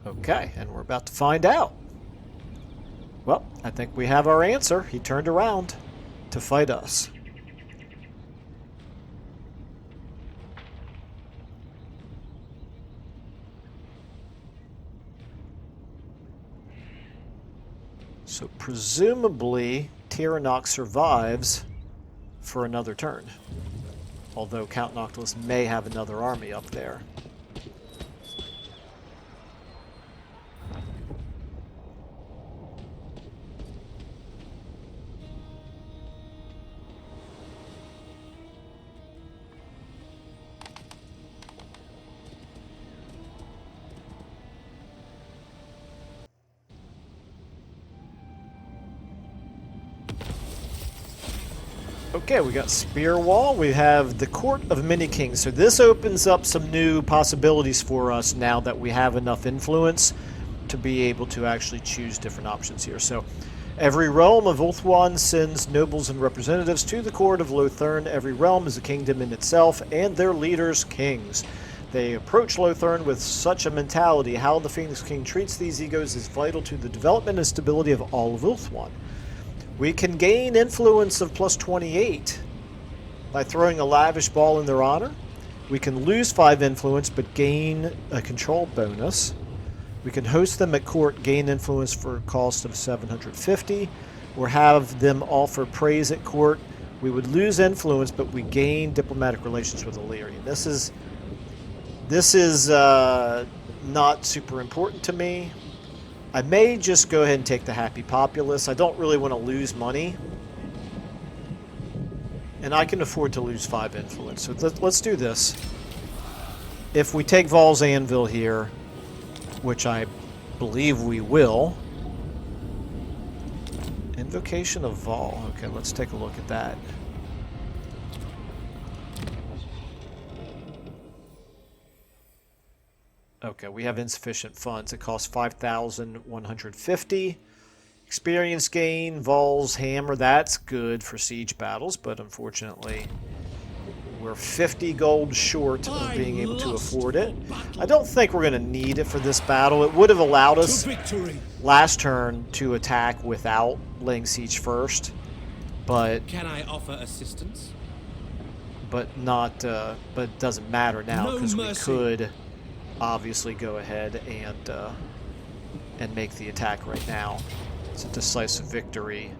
Okay, and we're about to find out. Well, I think we have our answer. He turned around to fight us. So presumably, Tyrnok survives for another turn. Although Count Noctilus may have another army up there. Okay, we got Spear Wall. We have the Court of Many Kings. So this opens up some new possibilities for us now that we have enough influence to be able to actually choose different options here. So every realm of Ulthuan sends nobles and representatives to the court of Lothern. Every realm is a kingdom in itself, and their leaders kings. They approach Lothern with such a mentality. How the Phoenix King treats these egos is vital to the development and stability of all of Ulthuan. We can gain influence of plus 28 by throwing a lavish ball in their honor. We can lose 5 influence but gain a control bonus. We can host them at court, gain influence for a cost of 750, or have them offer praise at court. We would lose influence, but we gain diplomatic relations with Illyrian. This is not super important to me. I may just go ahead and take the Happy Populace. I don't really want to lose money. And I can afford to lose 5 influence. So let's do this. If we take Vaul's Anvil here, which I believe we will. Invocation of Vaul. Okay, let's take a look at that. Okay, we have insufficient funds. It costs 5,150. Experience gain, Vaul's hammer, that's good for siege battles, but unfortunately we're 50 gold short of being able to afford it. I don't think we're going to need it for this battle. It would have allowed us Victory. last turn to attack without laying siege first, but Can I offer assistance? not but it doesn't matter now No because we mercy. could obviously go ahead and make the attack right now. It's a decisive victory.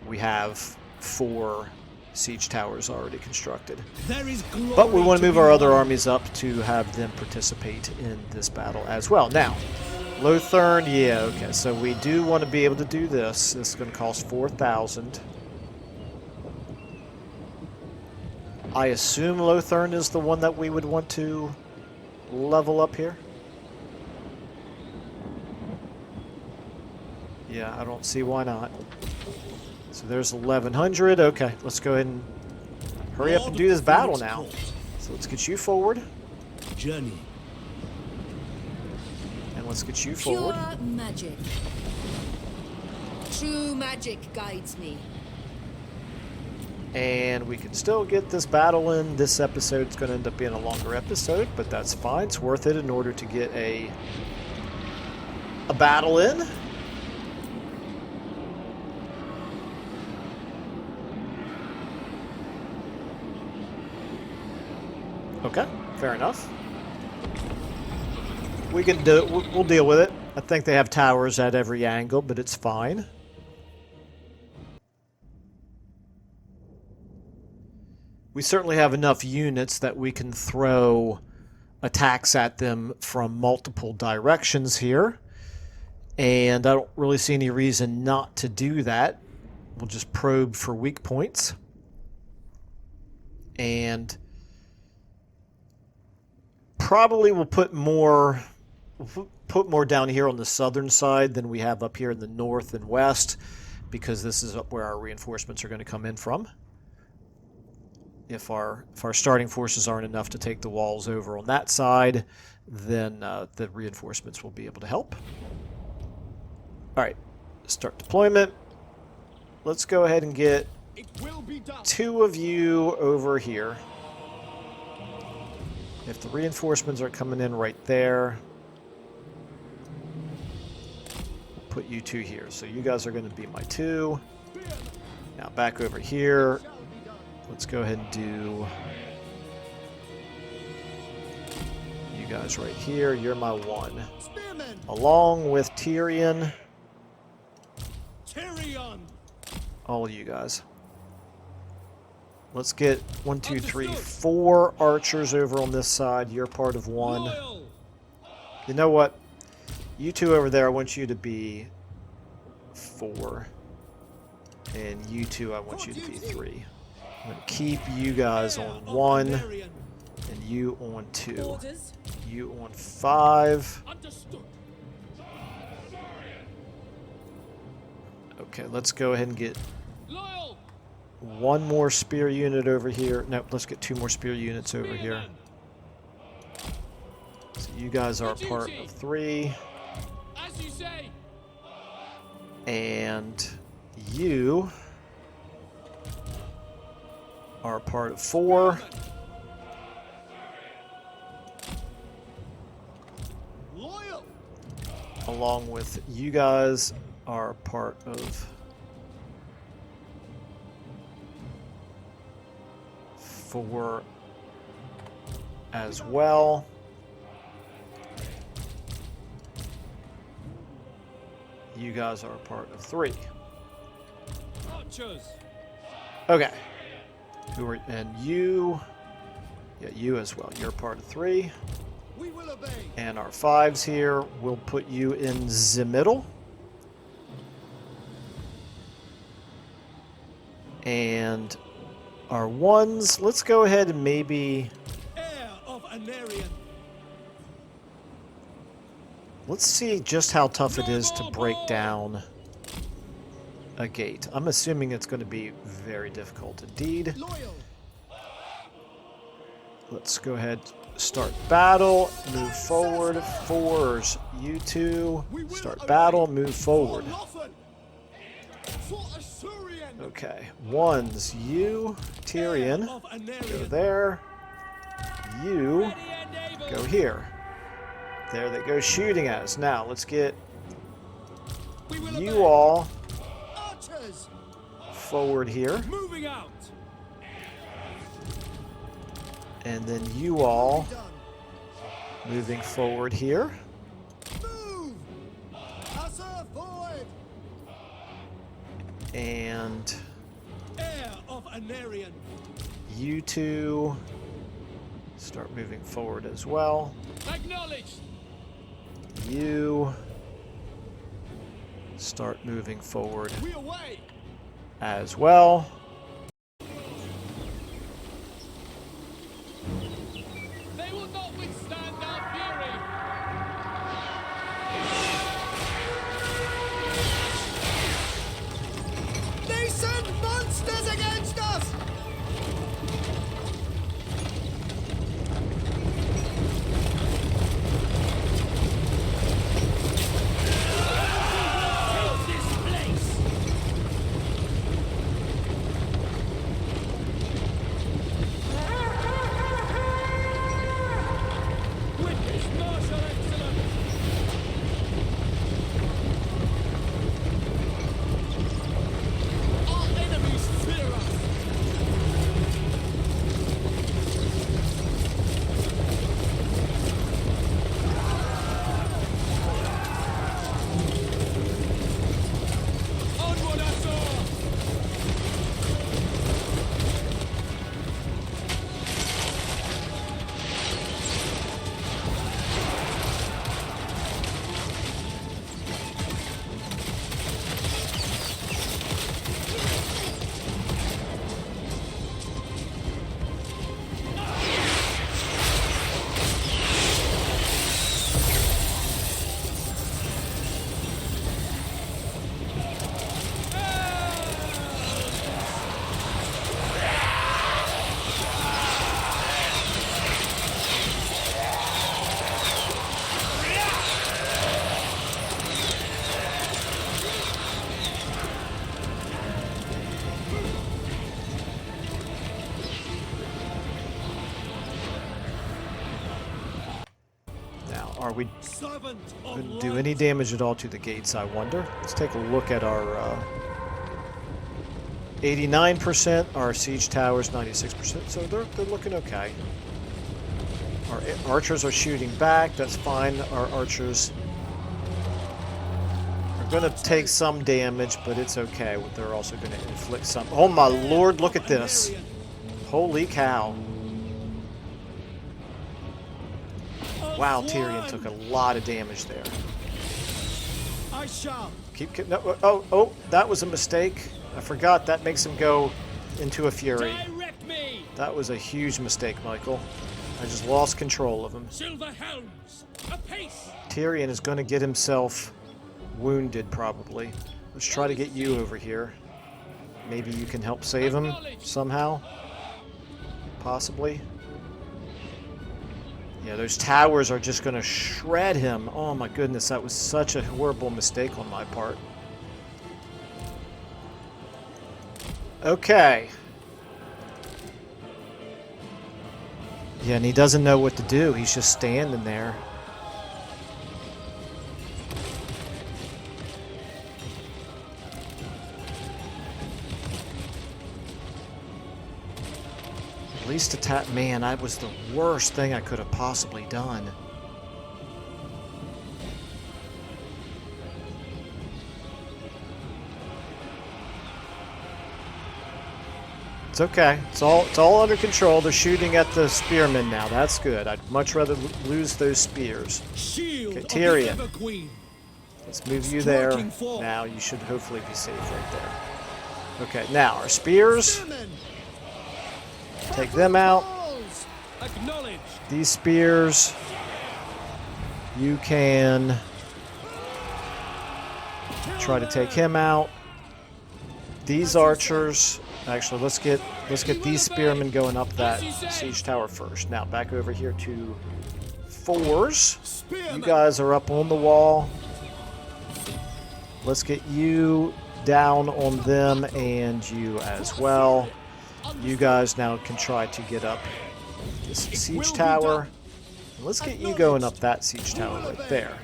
We have 4 siege towers already constructed. There is glory But we want to move be our other won. armies up to have them participate in this battle as well. Now, Lothern, yeah, okay, so we do want to be able to do this. This is going to cost 4,000. I assume Lothern is the one that we would want to level up here. Yeah, I don't see why not. So there's 1,100. Okay, let's go ahead and hurry up and do this battle now. So let's get you forward, Journey. and let's get you Pure forward. magic. True magic guides me. And we can still get this battle in. This episode's going to end up being a longer episode, but that's fine. It's worth it in order to get a battle in. Okay, fair enough. We can do it. We'll deal with it. I think they have towers at every angle, but it's fine. We certainly have enough units that we can throw attacks at them from multiple directions here. And I don't really see any reason not to do that. We'll just probe for weak points. And probably we'll put more down here on the southern side than we have up here in the north and west, because this is up where our reinforcements are going to come in from. If our starting forces aren't enough to take the walls over on that side, then the reinforcements will be able to help. All right, start deployment. Let's go ahead and get 2 of you over here. If the reinforcements are coming in right there, we'll put you 2 here. So you guys are going to be my 2. Now back over here. Let's go ahead and do you guys right here. You're my 1. Along with Tyrion. Tyrion. All of you guys. Let's get 1, 2, 3, 4 archers over on this side. You're part of 1. Loyal. You know what? You 2 over there, I want you to be 4. And you 2, I want you to be 3. I'm going to keep you guys on 1. Valerian. And you on 2. Orders. You on 5. Understood. Okay, let's go ahead and get Loyal. 1 more spear unit over here. No, let's get 2 more spear units over here. So you guys are a part of 3. As you say. And you are a part of 4. Loyal. Along with you guys are part of 4 as well. You guys are a part of 3. Archers. Okay. And you, yeah, you as well. You're part of 3. We will obey. And our 5s here, we'll put you in the middle. And our 1s, let's go ahead and maybe, Heir of Anarian. let's see just how tough it is to break down a gate. I'm assuming it's going to be very difficult indeed. Loyal. Let's go ahead, start battle, move forward. 4s, you 2, start battle, move forward. Often. Okay, one's you, Tyrion. Of Go Anarion. there. You go here. There they go shooting at us. Now let's get you all Archers, forward here. moving out. And then you all Done. moving forward here. Move. Hussar forward. And Heir of Anarion. you two start moving forward as well. Acknowledged. You start moving forward We away. as well. They will not withstand our fury. They send monsters against us. Take this place. Witness martial excellence. Our enemies fear us. Onward, Azor! Now, are we Servant of going to do light. any damage at all to the gates, I wonder? Let's take a look at our 89%, our siege towers 96%, so they're looking okay. Our archers are shooting back, that's fine. Our archers are going to take some damage, but it's okay. They're also going to inflict some. Oh my lord, look at this. Holy cow. Wow, Tyrion took a lot of damage there. I shall. No, oh, that was a mistake. I forgot that makes him go into a fury. Direct me! That was a huge mistake, Michael. I just lost control of him. Silver helms! Apace! Tyrion is going to get himself wounded, probably. Let's try to get you over here. Maybe you can help save him somehow? Possibly? Yeah, those towers are just going to shred him. Oh my goodness, that was such a horrible mistake on my part. Okay. Yeah, and he doesn't know what to do. He's just standing there. At least attack. Man, that was the worst thing I could have possibly done. It's okay. It's all under control. They're shooting at the spearmen now. That's good. I'd much rather lose those spears. Shield Okay, of Tyrion. the Everqueen. Let's move you there. Striking forward. Now you should hopefully be safe right there. Okay, now our spears. Spearmen. Take them out. Walls. Acknowledge! These spears. You can try to take him out. These archers. Actually, let's get these spearmen going up that siege tower first. Now back over here to fours. You Spearmen. guys are up on the wall. Let's get you down on them, and you as well. You guys now can try to get up this siege tower. And let's get you going up that siege tower right there.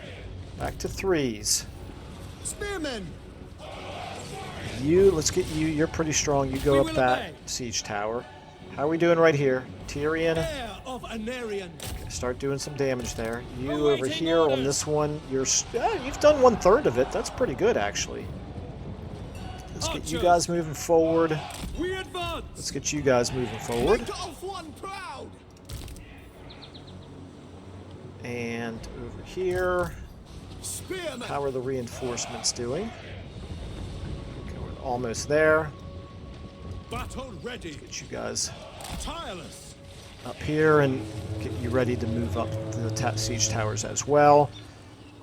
Back to 3s. Spearmen! Let's get you. You're pretty strong. You go up that siege tower. How are we doing right here? Tyrion, Heir of Anarion. start doing some damage there. You over here on this one, you've done 1/3 of it. That's pretty good, actually. Let's get you guys moving forward. We advance. Let's get you guys moving forward. Of one proud. And over here, Spearmen. how are the reinforcements doing? Okay, we're almost there. Battle ready. Get you guys Tireless. up here and get you ready to move up the siege towers as well.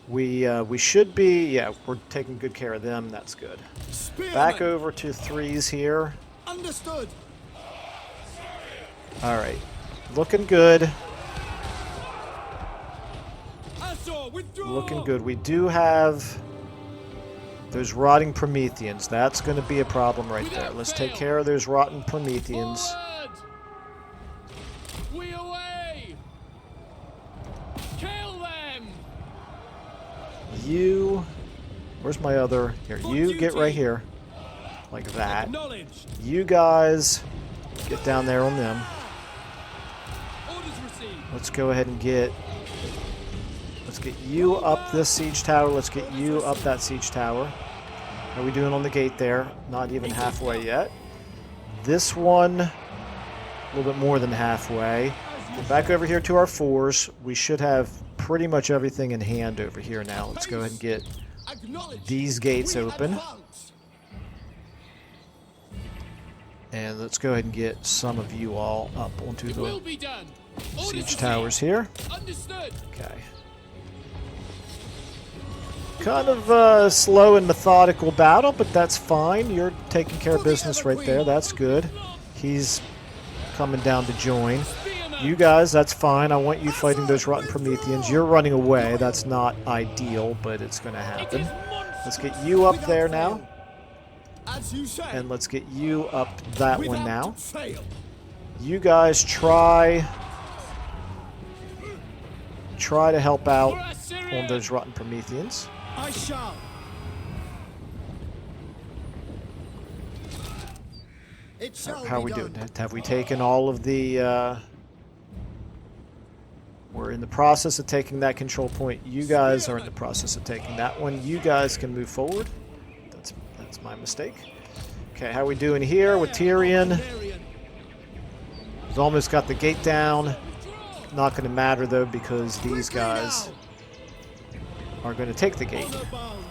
We should be, yeah, we're taking good care of them. That's good. Spearmen. Back over to 3s here. Understood. All right, looking good. Azor, withdraw. Looking good. We do have those rotting Prometheans. That's going to be a problem right there. Let's take care of those rotten Prometheans. Forward! We away! Kill them! You, where's my other? Here, you get right here, like that. Acknowledged. You guys get down there on them. Orders received. Let's go ahead and get you up this siege tower. Let's get you up that siege tower. How are we doing on the gate there? Not even halfway yet. This one, a little bit more than halfway. Get back over here to our 4s. We should have pretty much everything in hand over here now. Let's go ahead and get Acknowledged. these gates We open. advance. And let's go ahead and get some of you all up onto It will the be done. Orders siege received. towers here. Understood. Okay. Kind of a slow and methodical battle, but that's fine. You're taking care of business right there. That's good. He's coming down to join. You guys, that's fine. I want you fighting those rotten Prometheans. You're running away. That's not ideal, but it's going to happen. Let's get you up there now. As you say. And let's get you up that one Without now. fail. You guys try to help out For Assyria. on those rotten Prometheans. I shall. It shall How are be we done. doing? Have we taken all of the... We're in the process of taking that control point. You guys are in the process of taking that one. You guys can move forward. That's my mistake. Okay, how are we doing here with Tyrion? Anarion. He's almost got the gate down. Not going to matter, though, because these guys are going to take the gate. Honor bound.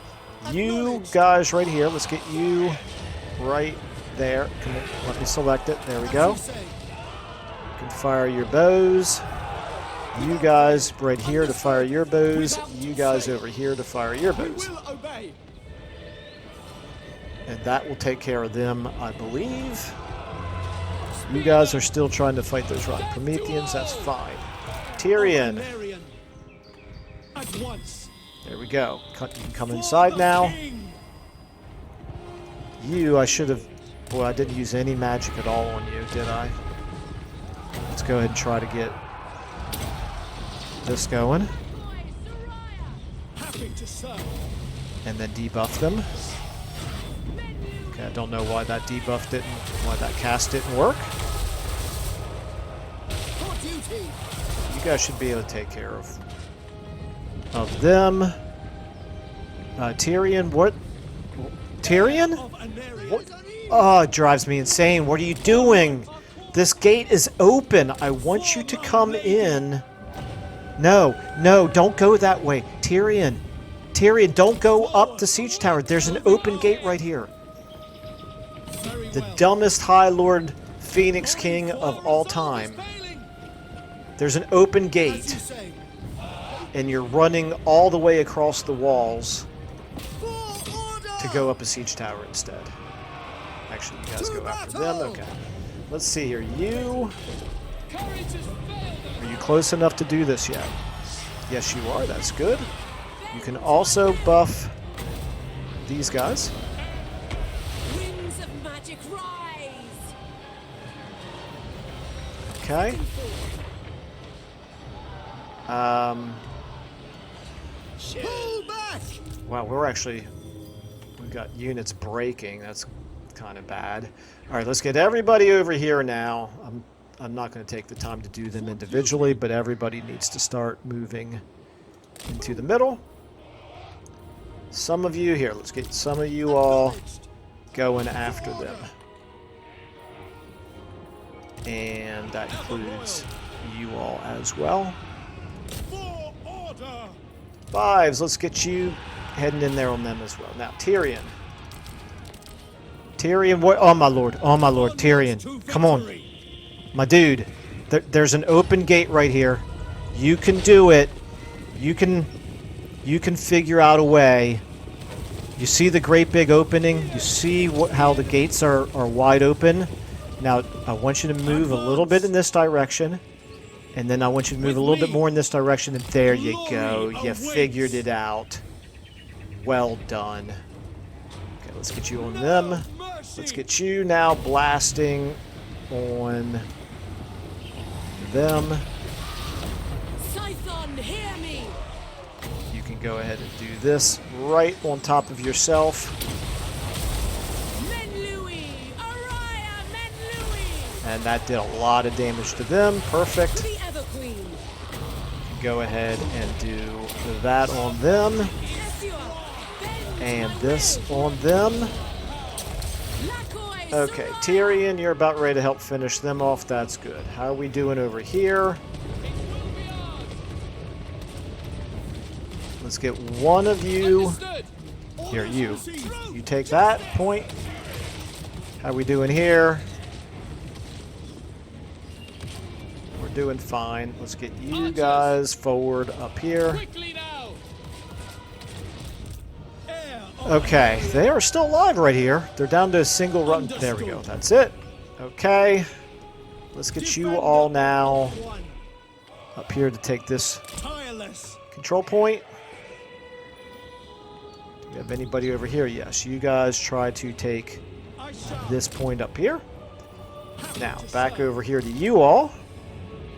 You guys right here. Let's get you right there. Come on, let me select it. There we go. As you say. You can fire your bows. You guys right here to fire your bows. You guys over here to fire your We bows. will obey. And that will take care of them, I believe. You guys are still trying to fight those rotten Prometheans. That's fine. Tyrion. Anarion. At once. There we go. You can come inside now. King. You, I should have... Boy, I didn't use any magic at all on you, did I? Let's go ahead and try to get this going. Happy to serve. And then debuff them. Okay, I don't know why that why that cast didn't work. For duty. You guys should be able to take care of them. Tyrion, what? Tyrion? Of Anarion. What? Oh, it drives me insane. What are you doing? This gate is open. I want you to come in. No, no, don't go that way. Tyrion. Tyrion, don't go up the siege tower. There's an open gate right here. Very The well. dumbest High Lord Phoenix King of all time. There's an open As you gate, say. and you're running all the way across the walls For order. to go up a siege tower instead. Actually, you guys go after them. Okay. Let's see here. You... Courage has failed us. Are you close enough to do this yet? Yes, you are. That's good. You can also buff these guys. magic rise. Okay. Pull back! Wow, we've got units breaking. That's kind of bad. All right, let's get everybody over here now. I'm not going to take the time to do them individually, but everybody needs to start moving into the middle. Some of you here, let's get some of you all going after them. And that includes you all as well. For order! Fives, let's get you heading in there on them as well. Now, Tyrion. Tyrion, what? Oh my lord, Tyrion. Come on. My dude, there's an open gate right here. You can do it. You can figure out a way. You see the great big opening? You see how the gates are wide open? Now, I want you to move a little bit in this direction. And then I want you to move a little bit more in this direction. And there you go. You figured it out. Well done. Okay, let's get you on them. Let's get you now blasting on them. Scython, hear me. You can go ahead and do this right on top of yourself. Menlui, Araya, Menlui. And that did a lot of damage to them. Perfect. The Everqueen. Go ahead and do that on them. Esua, And this on them. Okay, Tyrion, you're about ready to help finish them off. That's good. How are we doing over here? Let's get one of you. Understood. Here, you. You take that point. How are we doing here? We're doing fine. Let's get you guys forward up here. Quickly now. Okay, they are still alive right here. They're down to a single run. There we go. That's it. Okay. Let's get you all now up here to take this Tireless. control point. Do we have anybody over here? Yes. You guys try to take this point up here. Now, back over here to you all.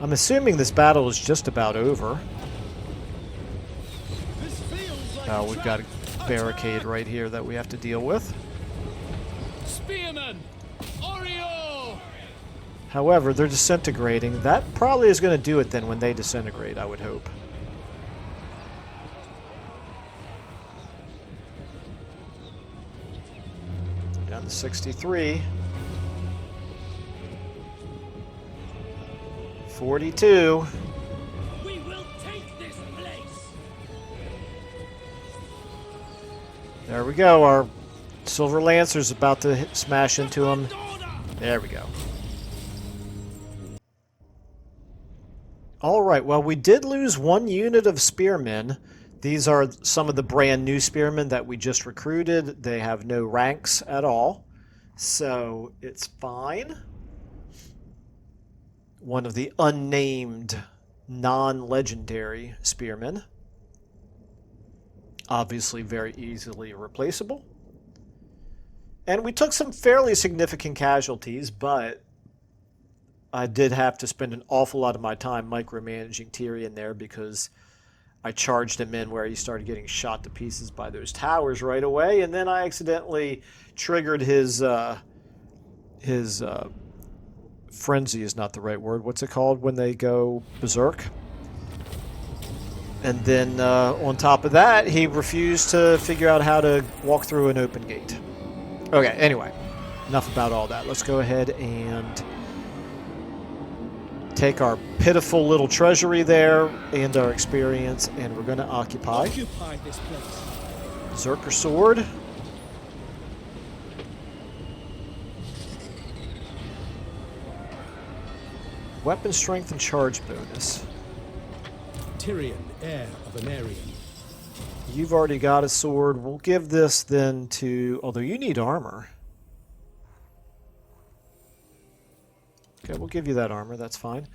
I'm assuming this battle is just about over. We've got a barricade right here that we have to deal with. Spearman. Oreo. However, they're disintegrating. That probably is going to do it then when they disintegrate, I would hope. Down to 63. 42. We will take this place. There we go. Our Silver Lancer's about to smash into him. There we go. Alright, well, we did lose one unit of spearmen. These are some of the brand new spearmen that we just recruited. They have no ranks at all, so it's fine. One of the unnamed, non-legendary spearmen. Obviously very easily replaceable. And we took some fairly significant casualties, but I did have to spend an awful lot of my time micromanaging Tyrion there because I charged him in where he started getting shot to pieces by those towers right away, and then I accidentally triggered his frenzy is not the right word. What's it called when they go berserk? And then on top of that, he refused to figure out how to walk through an open gate. Okay, anyway, enough about all that. Let's go ahead and take our pitiful little treasury there and our experience, and we're going to occupy this place. Berserker Sword. Weapon strength and charge bonus. Tyrion, heir of Anarion. You've already got a sword. We'll give this then to... Although you need armor. Okay, we'll give you that armor. That's fine.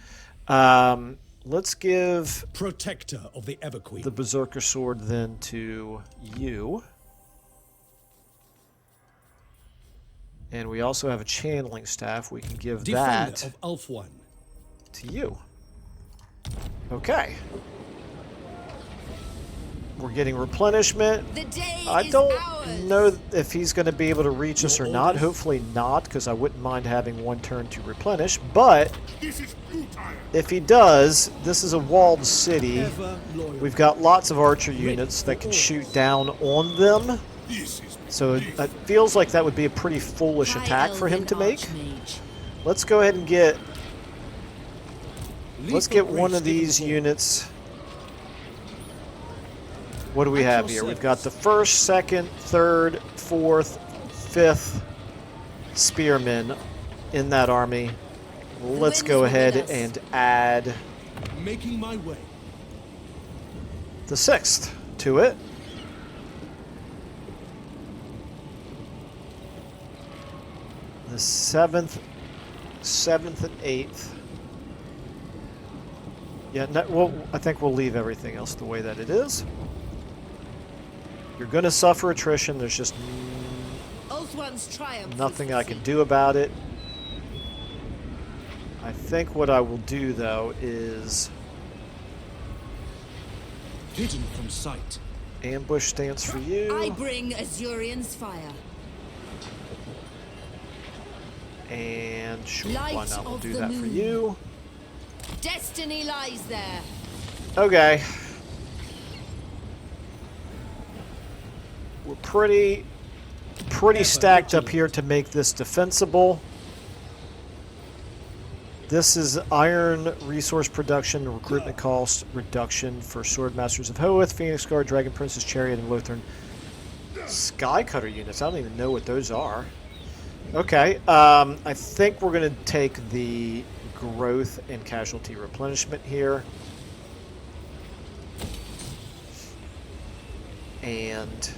Let's give Protector of the Everqueen. the Berserker Sword then to you. And we also have a channeling staff. We can give Defender that of Ulf-1. to you. Okay. We're getting replenishment. The day I is don't ours. know if he's going to be able to reach us or Your not. orders? Hopefully not, because I wouldn't mind having one turn to replenish. But if he does, this is a walled city. Ever loyal. We've got lots of archer units that can shoot down on them. So it feels like that would be a pretty foolish High attack for him Elven to make. Archmage. Let's go ahead and get... Let's Lethal get one of grace these given units. What do we At have your here? We've got the service. 1st, 2nd, 3rd, 4th, 5th spearmen in that army. Let's wind go is ahead with us. and add for. Making my way. the 6th to it. The 7th, 7th and 8th. Yeah, no, well, I think we'll leave everything else the way that it is. You're going to suffer attrition. There's just Ulthuan's triumph. nothing I can do about it. I think what I will do, though, is Hidden from sight. ambush stance for I you, bring Azurian's fire. and sure, Light why not? We'll of do the that for moon. you. Destiny lies there. Okay. We're pretty stacked up here to make this defensible. This is iron resource production, recruitment cost reduction for Sword Masters of Hoeth, Phoenix Guard, Dragon Princess Chariot, and Lothern Skycutter units. I don't even know what those are. Okay, I think we're going to take the growth and casualty replenishment here. And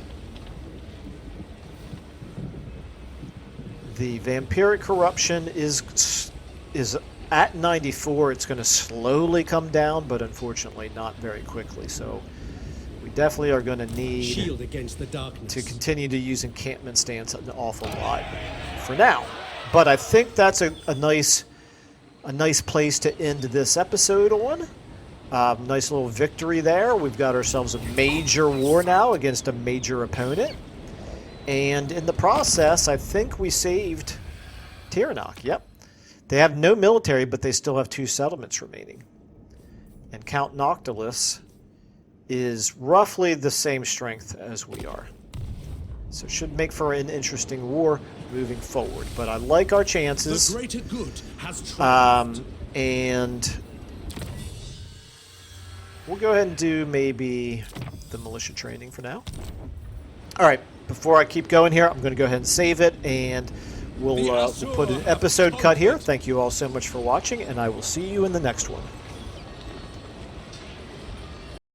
the vampiric corruption is at 94. It's going to slowly come down, but unfortunately not very quickly. So we definitely are going to need Shield against the darkness. to continue to use encampment stance an awful lot for now. But I think that's a nice place to end this episode on. Nice little victory there. We've got ourselves a major war now against a major opponent. And in the process, I think we saved Tyrion. Yep. They have no military, but they still have 2 settlements remaining. And Count Noctilus is roughly the same strength as we are. So it should make for an interesting war moving forward. But I like our chances. The greater good has triumphed. And we'll go ahead and do maybe the militia training for now. All right, before I keep going here, I'm going to go ahead and save it, and we'll put an episode cut here. Thank you all so much for watching, and I will see you in the next one.